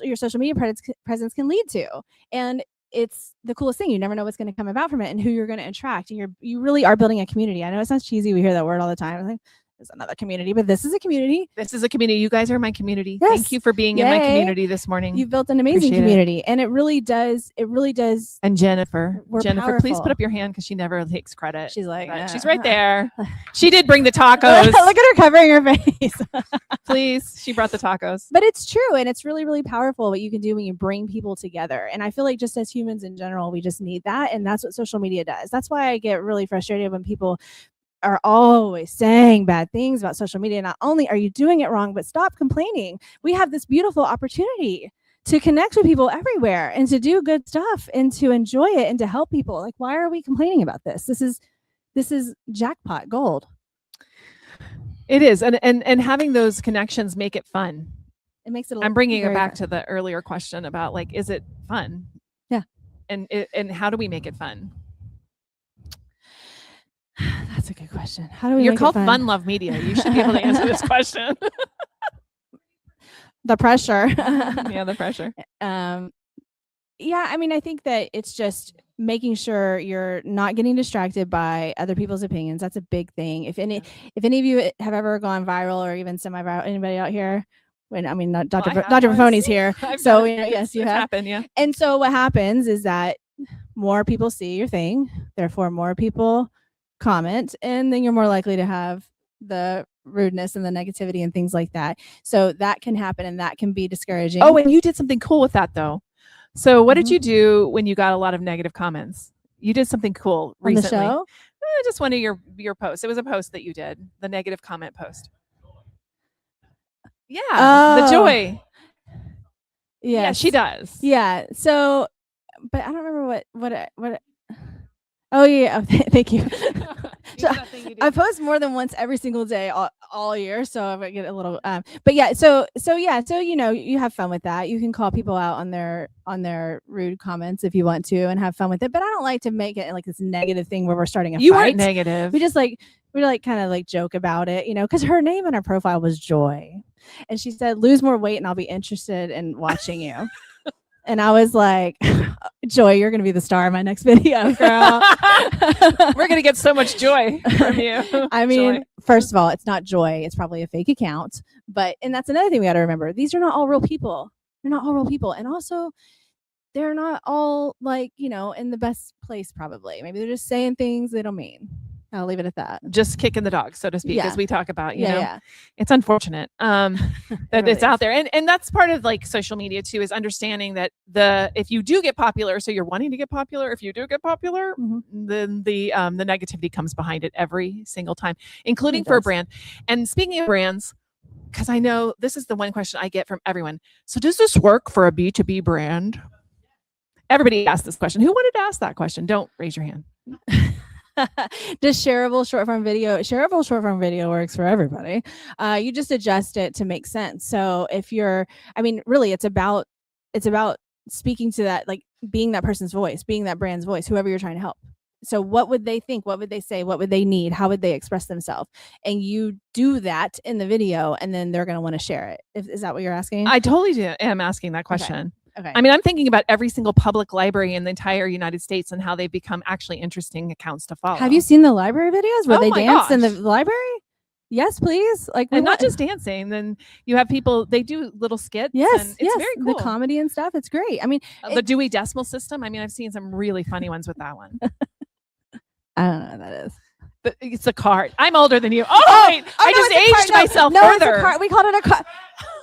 your social media presence can lead to. And it's the coolest thing. You never know what's going to come about from it and who you're going to attract. And you really are building a community. I know it sounds cheesy. We hear that word all the time. I think is another community, but this is a community. This is a community. You guys are my community. Yes. Thank you for being in my community this morning. You've built an amazing community, and it really does. And Jennifer, powerful. Please put up your hand because she never takes credit. She's like, she's right there. She did bring the tacos. Look at her covering her face. Please, she brought the tacos. But it's true, and it's really, really powerful what you can do when you bring people together. And I feel like just as humans in general, we just need that, and that's what social media does. That's why I get really frustrated when people are always saying bad things about social media. Not only are you doing it wrong, but stop complaining. We have this beautiful opportunity to connect with people everywhere and to do good stuff and to enjoy it and to help people. Like, why are we complaining about this? This is jackpot gold. It is. And having those connections make it fun. It makes it I'm bringing it back fun. to the earlier question about like, is it fun? Yeah. And how do we make it fun? That's a good question. How do we You're make called it fun? Fun Love Media. You should be able to answer this question. The pressure. Yeah, the pressure. Yeah, I mean, I think that it's just making sure you're not getting distracted by other people's opinions. That's a big thing. If any of you have ever gone viral or even semi-viral, anybody out here? When I mean, not Dr. Buffoni's here. So yes, you have. Happened, yeah. And so what happens is that more people see your thing, therefore more people comment, and then you're more likely to have the rudeness and the negativity and things like that. So that can happen, and that can be discouraging. Oh, and you did something cool with that though. So what did you do when you got a lot of negative comments? You did something cool recently. On the show? Just one of your posts. It was a post that you did, the negative comment post. Yeah, the joy. Yeah, she does. Yeah. So, but I don't remember what. Oh yeah. Oh, thank you. So I post more than once every single day all year, so I get a little. But yeah. So you know, you have fun with that. You can call people out on their rude comments if you want to, and have fun with it. But I don't like to make it like this negative thing where we're starting a fight. You weren't negative. We just like kind of like joke about it, you know, because her name in her profile was Joy, and she said, "Lose more weight, and I'll be interested in watching you." And I was like, Joy, you're going to be the star of my next video, girl. We're going to get so much joy from you. I mean, first of all, it's not Joy. It's probably a fake account. And that's another thing we got to remember. These are not all real people. They're not all real people. And also, they're not all like, you know, in the best place probably. Maybe they're just saying things they don't mean. I'll leave it at that. Just kicking the dog, so to speak, as we talk about, you know. Yeah. It's unfortunate that really it's out there. And that's part of like social media too, is understanding that if you do get popular, so you're wanting to get popular, if you do get popular, then the negativity comes behind it every single time, including for a brand. And speaking of brands, because I know this is the one question I get from everyone. So does this work for a B2B brand? Everybody asks this question. Who wanted to ask that question? Don't raise your hand. Does shareable short form video works for everybody. You just adjust it to make sense. So if you're, I mean, really it's about speaking to that, like being that person's voice, being that brand's voice, whoever you're trying to help. So what would they think? What would they say? What would they need? How would they express themselves? And you do that in the video, and then they're going to want to share it. Is that what you're asking? I totally am asking that question. Okay. I mean, I'm thinking about every single public library in the entire United States and how they've become actually interesting accounts to follow. Have you seen the library videos where they dance in the library? Yes, please. Like, and not just dancing. Then you have people, they do little skits. Yes, and it's very cool. The comedy and stuff. It's great. I mean, the Dewey Decimal System. I mean, I've seen some really funny ones with that one. I don't know what that is. It's a card. I'm older than you. I just aged myself further. It's a card. We called it a card.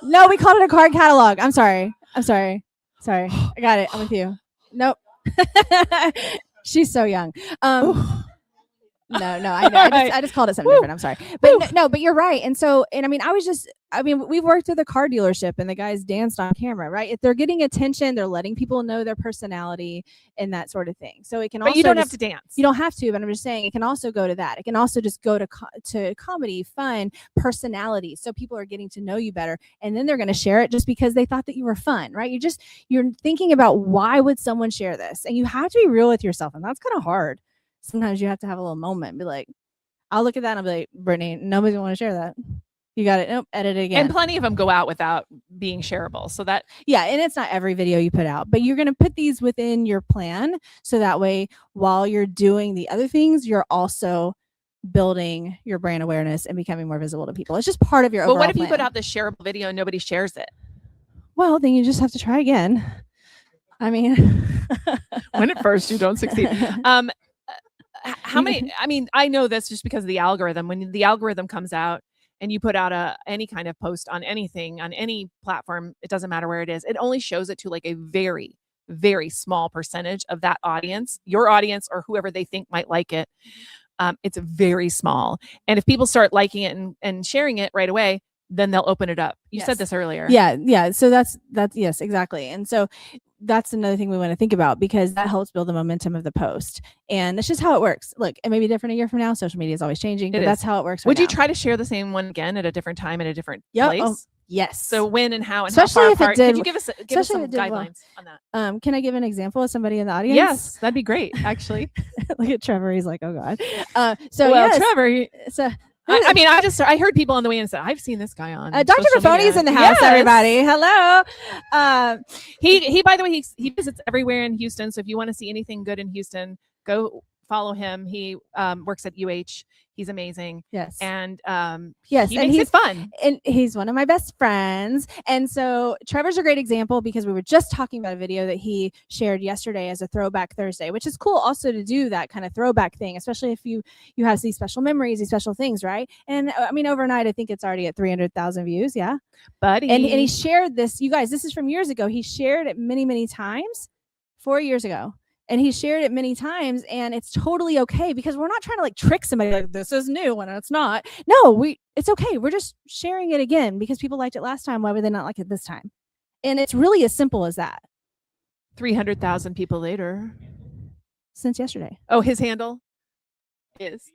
No, we called it a card catalog. I'm sorry. Sorry. I got it. I'm with you. Nope. She's so young. No, I know. I just called it something different. I'm sorry. But but you're right. And I mean, we've worked with a car dealership and the guys danced on camera, right? If they're getting attention, they're letting people know their personality and that sort of thing. So it can also, you don't have to dance. You don't have to, but I'm just saying it can also go to that. It can also just go to comedy, fun, personality. So people are getting to know you better, and then they're going to share it just because they thought that you were fun, right? You're thinking about why would someone share this, and you have to be real with yourself, and that's kind of hard. Sometimes you have to have a little moment and be like, I'll look at that and I'll be like, Brittany, nobody's going to share that. You got it. Nope. Edit it again. And plenty of them go out without being shareable. So that, yeah. And it's not every video you put out, but you're going to put these within your plan. So that way, while you're doing the other things, you're also building your brand awareness and becoming more visible to people. It's just part of your overall But what if plan. you put out this shareable video and nobody shares it? Well, then you just have to try again. I mean, when at first you don't succeed. How many, I mean, I know this just because of the algorithm. When the algorithm comes out and you put out any kind of post on anything, on any platform, it doesn't matter where it is, it only shows it to like a very, very small percentage of that audience, your audience, or whoever they think might like it. it's very small. And if people start liking it and sharing it right away, then they'll open it up. You said this earlier. Yeah. So that's yes, exactly. And so that's another thing we want to think about, because that helps build the momentum of the post. And that's just how it works. Look, it may be different a year from now. Social media is always changing, but that's how it works. Would you try to share the same one again at a different time in a different place? Oh, yes. So when and how and especially how far if apart? Could you give us some guidelines on that? Can I give an example of somebody in the audience? Yes, that'd be great, actually. Look at Trevor. He's like, oh God. Trevor. So I heard people on the way in say, I've seen this guy on Dr. Buffoni is in the house, everybody. Hello. He by the way, he visits everywhere in Houston. So if you want to see anything good in Houston, go follow him. He works at UH. He's amazing. Yes. And yes, he makes it fun. And he's one of my best friends. And so Trevor's a great example, because we were just talking about a video that he shared yesterday as a Throwback Thursday, which is cool also to do that kind of throwback thing, especially if you have these special memories, these special things, right? And I mean, overnight, I think it's already at 300,000 views. Yeah. Buddy. And he shared this, you guys, this is from years ago. He shared it many, many times, 4 years ago. And he shared it many times, and it's totally okay, because we're not trying to like trick somebody like this is new when it's not. No, it's okay. We're just sharing it again because people liked it last time. Why would they not like it this time? And it's really as simple as that. 300,000 people later. Since yesterday. Oh, his handle is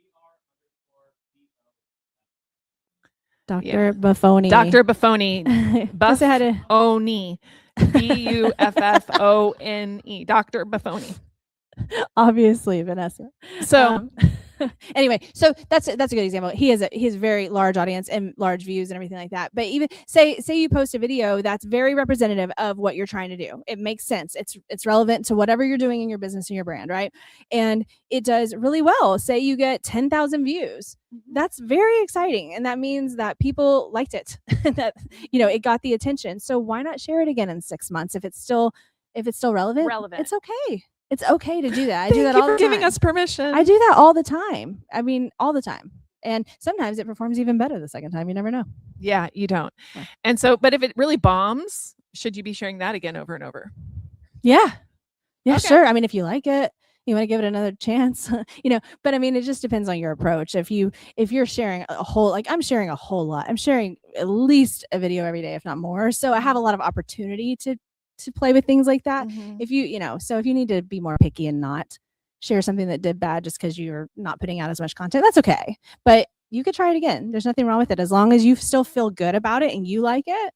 Dr. Buffoni. Dr. Buffoni. Buffoni. Buffone. Dr. Buffoni. Obviously, Vanessa. So anyway, so that's a good example. He has a very large audience and large views and everything like that. But even say you post a video that's very representative of what you're trying to do. It makes sense. It's relevant to whatever you're doing in your business and your brand, right? And it does really well. Say you get 10,000 views. That's very exciting, and that means that people liked it. That it got the attention. So why not share it again in 6 months if it's still relevant? It's okay. It's okay to do that. I do that all the time. Thank you for giving us permission. I do that all the time. I mean, all the time. And sometimes it performs even better the second time. You never know. Yeah, you don't. Yeah. And so, but if it really bombs, should you be sharing that again over and over? Yeah. Yeah, okay. Sure. I mean, if you like it, you want to give it another chance, but I mean, it just depends on your approach. If you're sharing a whole, like I'm sharing a whole lot, I'm sharing at least a video every day, if not more. So I have a lot of opportunity to play with things like that. If so if you need to be more picky and not share something that did bad just because you're not putting out as much content, that's okay. But you could try it again. There's nothing wrong with it. As long as you still feel good about it and you like it,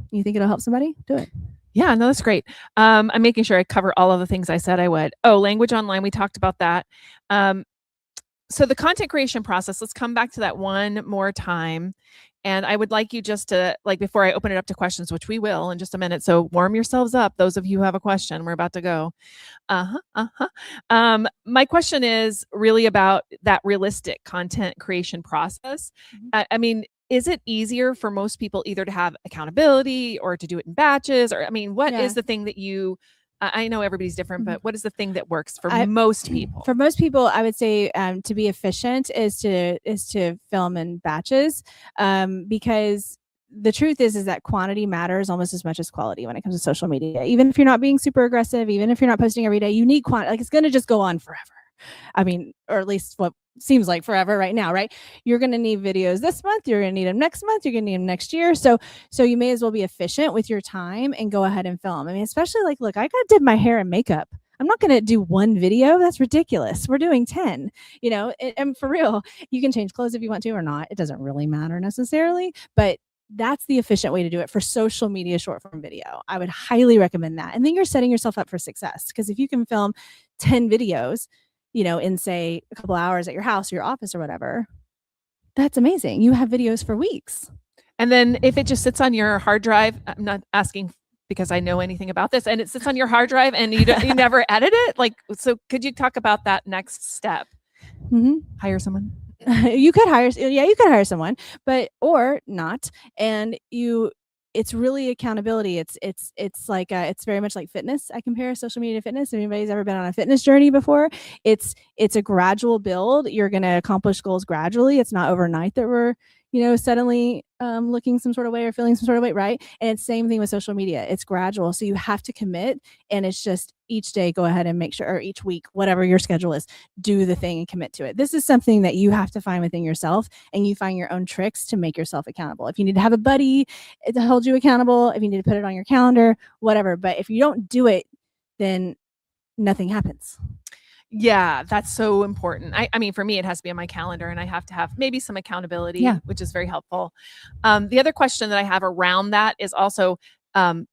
you think it'll help somebody, do it. Yeah, no, that's great. I'm making sure I cover all of the things I said I would. Oh, language online. We talked about that. So the content creation process, let's come back to that one more time. And I would like you just to, like, before I open it up to questions, which we will in just a minute. So warm yourselves up. Those of you who have a question, we're about to go. My question is really about that realistic content creation process. I mean, is it easier for most people either to have accountability or to do it in batches? Or, I mean, what is the thing that I know everybody's different, but what is the thing that works for most people? For most people, I would say to be efficient is to film in batches, because the truth is that quantity matters almost as much as quality when it comes to social media. Even if you're not being super aggressive, even if you're not posting every day, you need quantity. Like, it's going to just go on forever. I mean, or at least what seems like forever right now, right? You're going to need videos this month. You're going to need them next month. You're going to need them next year. So you may as well be efficient with your time and go ahead and film. I mean, especially like, look, I did my hair and makeup. I'm not going to do one video. That's ridiculous. We're doing 10, and for real, you can change clothes if you want to or not. It doesn't really matter necessarily, but that's the efficient way to do it for social media short form video. I would highly recommend that. And then you're setting yourself up for success, because if you can film 10 videos, in say a couple hours at your house or your office or whatever, that's amazing. You have videos for weeks. And then if it just sits on your hard drive, I'm not asking because I know anything about this, and it sits on your hard drive and you never edit it. Like, so could you talk about that next step? Hire someone. You could hire someone, or not. And it's really accountability. It's like it's very much like fitness. I compare social media to fitness. If anybody's ever been on a fitness journey before, it's a gradual build. You're going to accomplish goals gradually. It's not overnight that we're suddenly looking some sort of way or feeling some sort of way, right? And it's same thing with social media. It's gradual. So you have to commit, and it's just each day go ahead and make sure, or each week, whatever your schedule is, do the thing and commit to it. This is something that you have to find within yourself, and you find your own tricks to make yourself accountable. If you need to have a buddy to hold you accountable, if you need to put it on your calendar, whatever. But if you don't do it, then nothing happens. Yeah, that's so important. I mean, for me, it has to be on my calendar, and I have to have maybe some accountability, which is very helpful. The other question that I have around that is also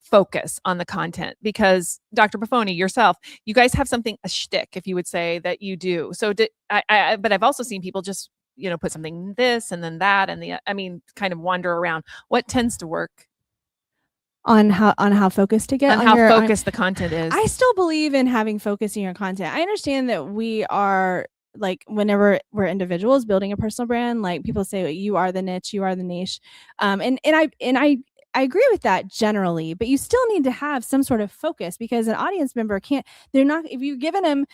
focus on the content, because Dr. Buffoni, yourself, you guys have something, a shtick, if you would say, that you do. So but I've also seen people just, put something this and then that, and kind of wander around. What tends to work? On how focused to get on how focused the content is. I still believe in having focus in your content. I understand that we are, like, whenever we're individuals building a personal brand, like, people say you are the niche, you are the niche, and I agree with that generally, but you still need to have some sort of focus, because an audience member if you've given them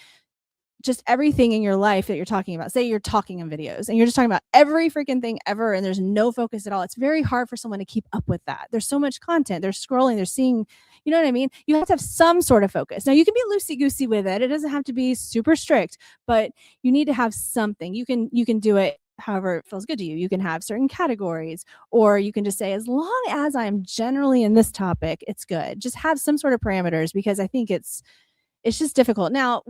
just everything in your life that you're talking about. Say you're talking in videos and you're just talking about every freaking thing ever, and there's no focus at all. It's very hard for someone to keep up with that. There's so much content. They're scrolling, they're seeing, you know what I mean? You have to have some sort of focus. Now, you can be loosey-goosey with it. It doesn't have to be super strict, but you need to have something. You can do it however it feels good to you. You can have certain categories, or you can just say, as long as I'm generally in this topic, it's good. Just have some sort of parameters, because I think it's just difficult. Now,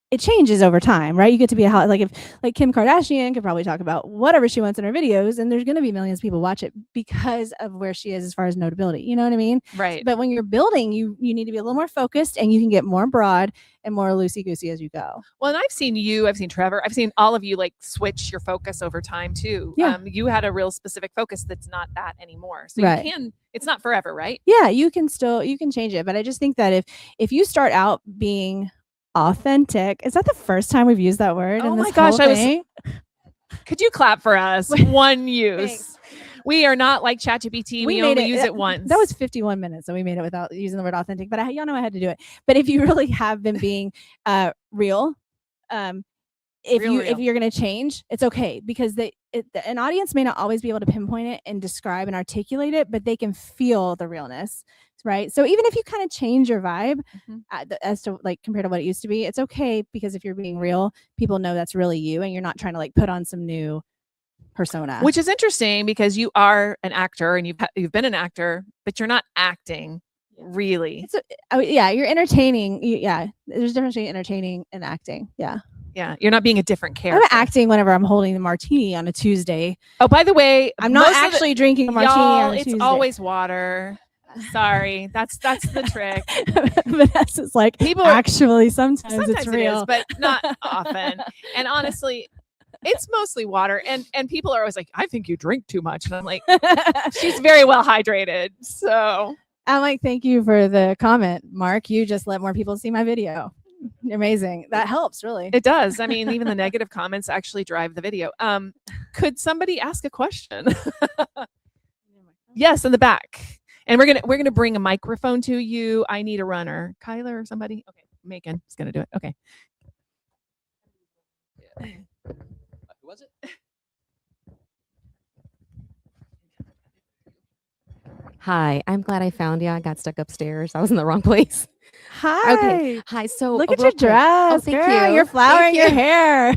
it changes over time, right? You get to be like Kim Kardashian could probably talk about whatever she wants in her videos, and there's going to be millions of people watch it because of where she is as far as notability. You know what I mean? Right. But when you're building, you need to be a little more focused, and you can get more broad and more loosey-goosey as you go. Well, and I've seen you, I've seen Trevor, I've seen all of you switch your focus over time too. Yeah. You had a real specific focus that's not that anymore. So right. It's not forever, right? Yeah, you can change it. But I just think that if you start out being authentic. Is that the first time we've used that word? Oh in this my gosh, thing? Could you clap for us? One use. Thanks. We are not like ChatGPT. We only use it once. That was 51 minutes, so we made it without using the word authentic. But y'all know I had to do it. But if you really have been being real, if you're going to change, it's okay, because an audience may not always be able to pinpoint it and describe and articulate it, but they can feel the realness. Right. So even if you kind of change your vibe as to compared to what it used to be, it's okay, because if you're being real, people know that's really you, and you're not trying to put on some new persona. Which is interesting, because you are an actor, and you've been an actor, but you're not acting really. You're entertaining. There's a difference between entertaining and acting. Yeah, you're not being a different character. I'm acting whenever I'm holding the martini on a Tuesday. Oh, by the way, I'm not actually drinking a martini on a Tuesday. It's always water. Sorry, that's the trick. Vanessa's like, people actually sometimes it's real, it is, but not often. And honestly, it's mostly water. And people are always like, I think you drink too much. And I'm like, she's very well hydrated. So I'm like, thank you for the comment, Mark. You just let more people see my video. Amazing. That helps, really. It does. I mean, even the negative comments actually drive the video. Could somebody ask a question? Yes, in the back. And we're gonna bring a microphone to you. I need a runner, Kyler or somebody. Okay, Macon is gonna do it. Okay. Who was it? Hi, I'm glad I found you. I got stuck upstairs. I was in the wrong place. Hi. Okay. Hi. So look at your dress. Oh, thank girl, you. You're flowering your hair.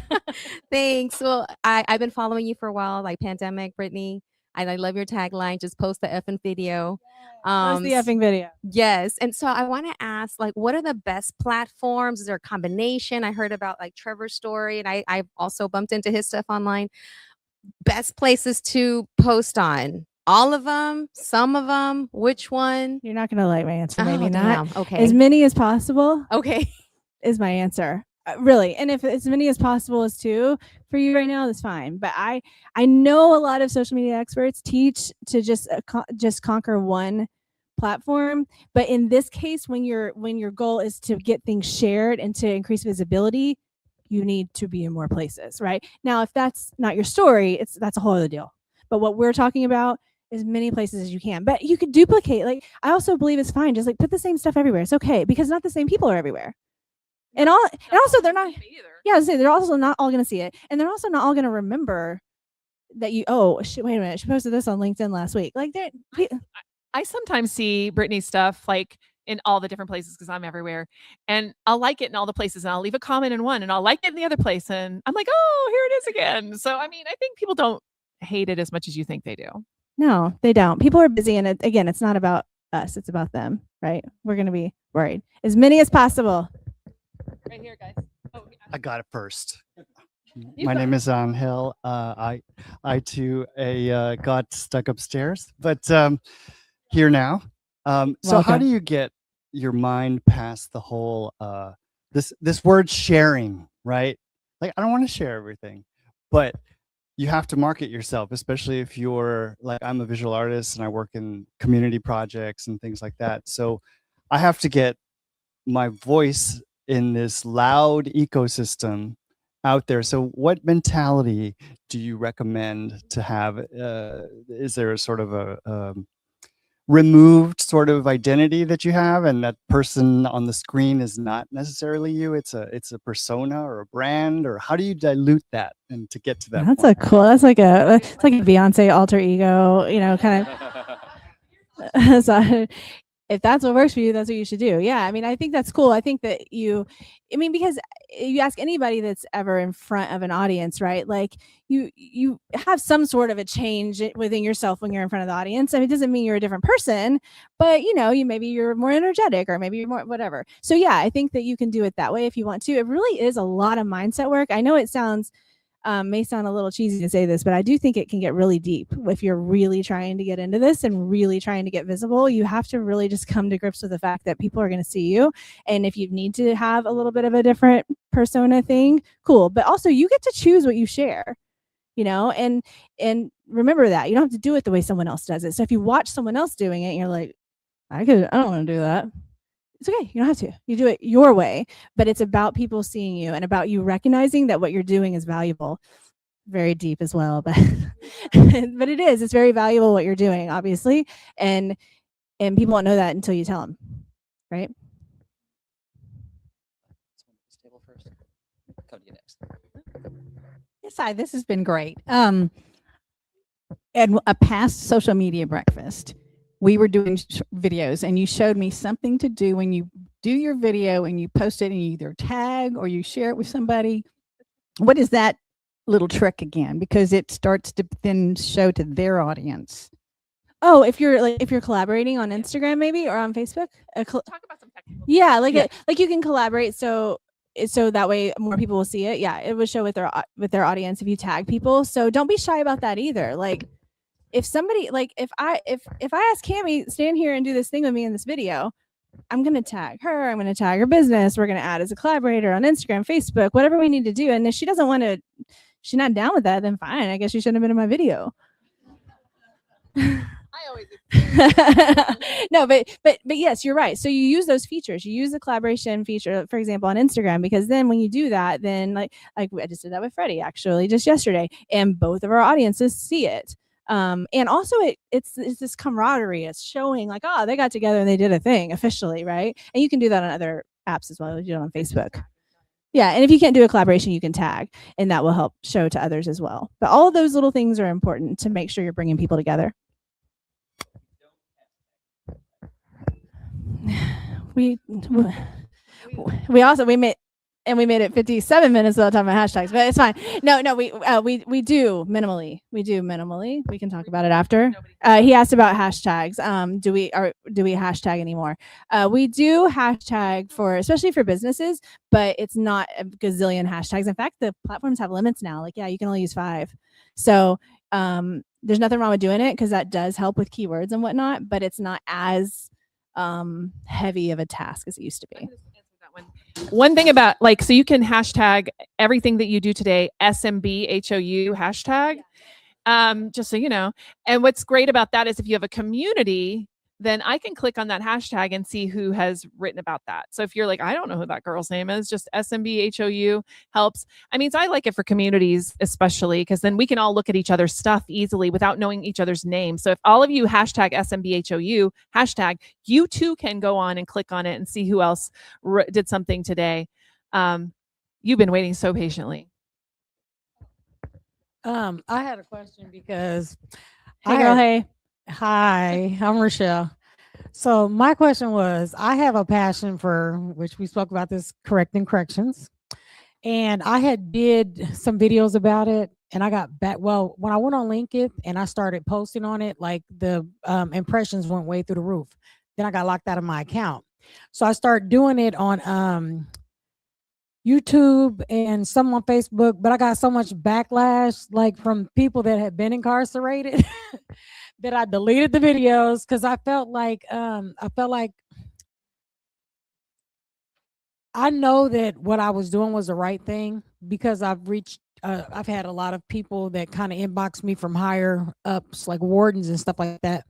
Thanks. Well, I've been following you for a while, like pandemic, Britney. And I love your tagline, just post the effing video. Post the effing video. Yes. And so I want to ask, what are the best platforms? Is there a combination? I heard about Trevor's story, and I've also bumped into his stuff online. Best places to post on? All of them? Some of them? Which one? You're not going to like my answer. Maybe not. Damn. Okay. As many as possible. Okay. Is my answer. Really. And if as many as possible is two for you right now, that's fine. But I know a lot of social media experts teach to just conquer one platform. But in this case, when your goal is to get things shared and to increase visibility, you need to be in more places, right? Now, if that's not your story, that's a whole other deal. But what we're talking about, as many places as you can. But you could duplicate. I also believe it's fine. Just put the same stuff everywhere. It's okay, because not the same people are everywhere. And also they're not. Yeah, they're also not all going to see it, and they're also not all going to remember that you wait a minute, she posted this on LinkedIn last week. Like I sometimes see Britney's stuff like in all the different places because I'm everywhere, and I'll like it in all the places, and I'll leave a comment in one, and I'll like it in the other place, and I'm like, oh, here it is again. So I mean, I think people don't hate it as much as you think they do. no, they don't. People are busy, and again, it's not about us; it's about them, right? We're gonna be worried as many as possible. Right here, guys. Oh, yeah. I got it first. You My got name is Angel. I too got stuck upstairs, but here now. So how Welcome. do you get your mind past the whole this word sharing, right? Like I don't want to share everything, but you have to market yourself, especially if you're like I'm a visual artist and I work in community projects and things like that. So I have to get my voice in this loud ecosystem out there. So what mentality do you recommend to have? Is there a sort of a removed sort of identity that you have, and that person on the screen is not necessarily you? It's a persona or a brand, or how do you dilute that and to get to that That's point? it's like a Beyonce alter ego, kind of. So if that's what works for you, that's what you should do. Yeah, I mean, I think that's cool. I think that because you ask anybody that's ever in front of an audience, right? Like you have some sort of a change within yourself when you're in front of the audience. I mean, it doesn't mean you're a different person, but maybe you're more energetic, or maybe you're more whatever. So yeah, I think that you can do it that way if you want to. It really is a lot of mindset work. I know it may sound a little cheesy to say this, but I do think it can get really deep if you're really trying to get into this and really trying to get visible. You have to really just come to grips with the fact that people are going to see you. And if you need to have a little bit of a different persona thing, cool. But also you get to choose what you share, and remember that you don't have to do it the way someone else does it. So if you watch someone else doing it and you're like, I don't want to do that. It's okay. You don't have to. You do it your way, but it's about people seeing you and about you recognizing that what you're doing is valuable. Very deep as well, but but it is. It's very valuable what you're doing, obviously, and people won't know that until you tell them, right? Yes, hi. This has been great. At a past social media breakfast, we were doing videos, and you showed me something to do when you do your video and you post it and you either tag or you share it with somebody. What is that little trick again? Because it starts to then show to their audience. Oh, if you're collaborating on Instagram maybe or on Facebook, Talk about some technical. yeah, like you can collaborate so that way more people will see it. Yeah, it would show with their audience if you tag people. So don't be shy about that either. Like if somebody if I ask Cammie, stand here and do this thing with me in this video, I'm going to tag her. I'm going to tag her business. We're going to add as a collaborator on Instagram, Facebook, whatever we need to do. And if she doesn't want to, she's not down with that, then fine. I guess she shouldn't have been in my video. I always No, but yes, you're right. So you use those features. You use the collaboration feature, for example, on Instagram, because then when you do that, then like I just did that with Freddie actually just yesterday, and both of our audiences see it. And also it's this camaraderie. It's showing like, oh, they got together and they did a thing officially, right? And you can do that on other apps as well. You do it on Facebook. Yeah, and if you can't do a collaboration, you can tag, and that will help show to others as well. But all of those little things are important to make sure you're bringing people together. We made it 57 minutes without talking about hashtags, but it's fine. No, we do minimally. We can talk about it after. He asked about hashtags. Do we hashtag anymore? We do hashtag especially for businesses, but it's not a gazillion hashtags. In fact, the platforms have limits now. Like, yeah, you can only use 5. So there's nothing wrong with doing it because that does help with keywords and whatnot, but it's not as heavy of a task as it used to be. One thing about so you can hashtag everything that you do today, SMBHOU hashtag, just so you know. And what's great about that is if you have a community, then I can click on that hashtag and see who has written about that. So if you're like, I don't know who that girl's name is, just SMBHOU helps. I mean, so I like it for communities, especially because then we can all look at each other's stuff easily without knowing each other's names. So if all of you hashtag SMBHOU hashtag, you too can go on and click on it and see who else did something today. You've been waiting so patiently. I had a question because Hey, girl, hey. Hi, I'm Rochelle. So my question was, I have a passion for, which we spoke about this, correcting corrections. And I had did some videos about it and I got back. Well, when I went on LinkedIn and I started posting on it, like the impressions went way through the roof. Then I got locked out of my account. So I started doing it on YouTube and some on Facebook, but I got so much backlash, like from people that had been incarcerated, that I deleted the videos because I felt like I know that what I was doing was the right thing because I've had a lot of people that kind of inbox me from higher ups, like wardens and stuff like that.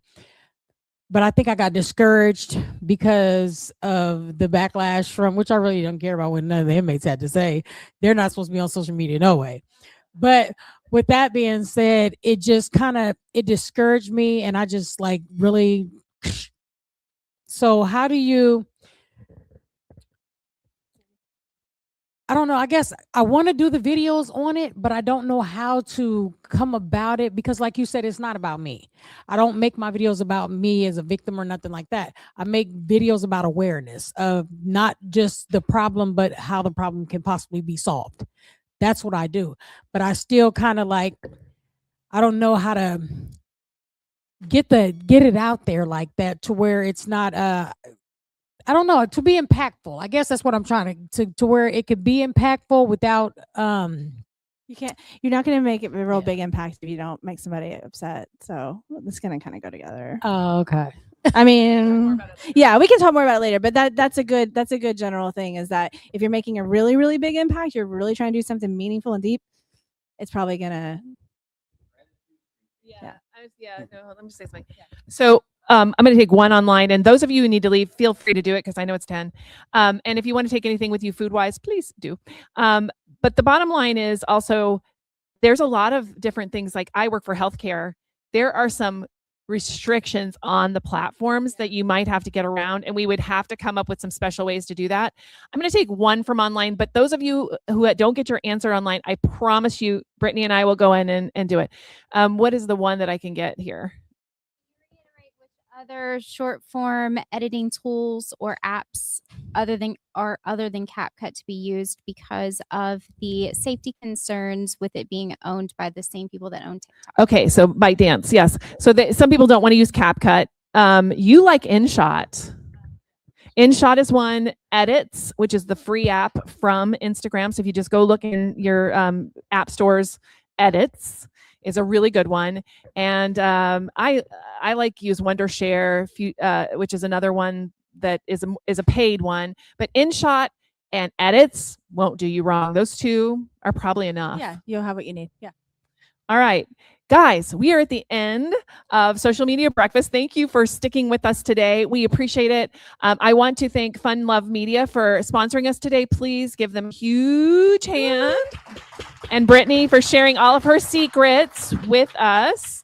But I think I got discouraged because of the backlash from, which I really don't care about what none of the inmates had to say. They're not supposed to be on social media no way. But with that being said, it just it discouraged me and I just like really. So how do you, I don't know. I guess I want to do the videos on it, but I don't know how to come about it because, like you said, it's not about me. I don't make my videos about me as a victim or nothing like that. I make videos about awareness of not just the problem, but how the problem can possibly be solved. That's what I do. But I still kind of like, I don't know how to get it out there like that to where it's not I don't know, to be impactful. I guess that's what I'm trying to where it could be impactful without You're not going to make it a real Yeah. big impact if you don't make somebody upset. So it's going to kind of go together. Oh, okay. I mean, yeah, we can talk more about it later, but that's a good general thing is that if you're making a really, really big impact, you're really trying to do something meaningful and deep, it's probably going to. No, let me say something. So I'm going to take one online, and those of you who need to leave, feel free to do it because I know it's 10. And if you want to take anything with you food wise, please do. But the bottom line is also there's a lot of different things. Like I work for healthcare. There are some restrictions on the platforms that you might have to get around, and we would have to come up with some special ways to do that. I'm going to take one from online, but those of you who don't get your answer online, I promise you, Brittany and I will go in and do it. What is the one that I can get here? Reiterate which other short form editing tools or apps other than CapCut to be used because of the safety concerns with it being owned by the same people that own TikTok. Okay, so ByteDance, yes. So some people don't want to use CapCut. You like InShot. InShot is one. Edits, which is the free app from Instagram. So if you just go look in your app stores, Edits is a really good one. And I like use Wondershare, which is another one that is a paid one. But InShot and Edits won't do you wrong. Those two are probably enough. Yeah, you'll have what you need. Yeah. All right. Guys, we are at the end of Social Media Breakfast. Thank you for sticking with us today. We appreciate it. I want to thank Fun Love Media for sponsoring us today. Please give them a huge hand. And Britney for sharing all of her secrets with us.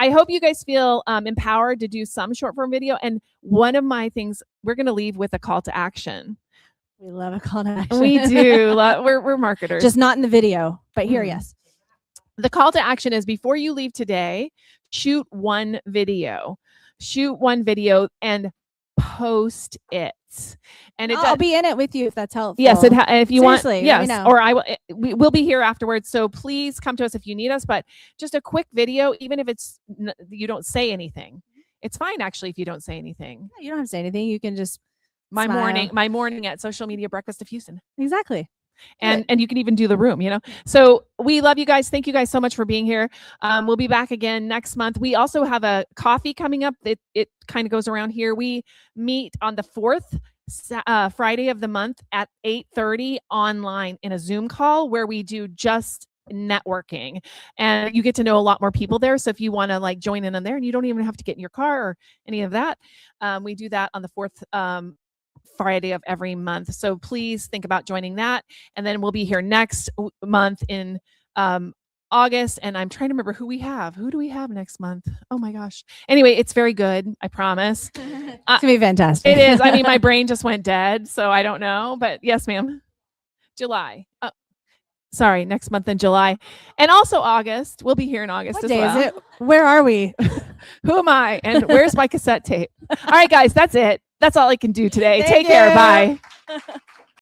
I hope you guys feel empowered to do some short form video. And one of my things, we're going to leave with a call to action. We love a call to action. We do. We're marketers. Just not in the video, but here, yes. The call to action is before you leave today, shoot one video. Shoot one video and post it. And I'll be in it with you if that's helpful. Yes, if you Seriously, want. Yes, let me know. or we will be here afterwards. So please come to us if you need us. But just a quick video, even if it's you don't say anything, it's fine actually if you don't say anything. You don't have to say anything. You can just my smile. morning at Social Media Breakfast of Houston. Exactly. And you can even do the room, So we love you guys. Thank you guys so much for being here. We'll be back again next month. We also have a coffee coming up. It kind of goes around here. We meet on the 4th Friday of the month at 8:30 online in a Zoom call where we do just networking, and you get to know a lot more people there. So if you want to join in on there, and you don't even have to get in your car or any of that, we do that on the 4th Friday of every month. So please think about joining that. And then we'll be here next month in August. And I'm trying to remember who we have. Who do we have next month? Oh my gosh. Anyway, it's very good. I promise. It's going to be fantastic. It is. I mean, my brain just went dead. So I don't know. But yes, ma'am. July. Sorry, next month in July. And also August. We'll be here in August What as day well. is it? Where are we? Who am I? And where's my cassette tape? All right, guys, that's it. That's all I can do today. Thank Take care. you. Bye.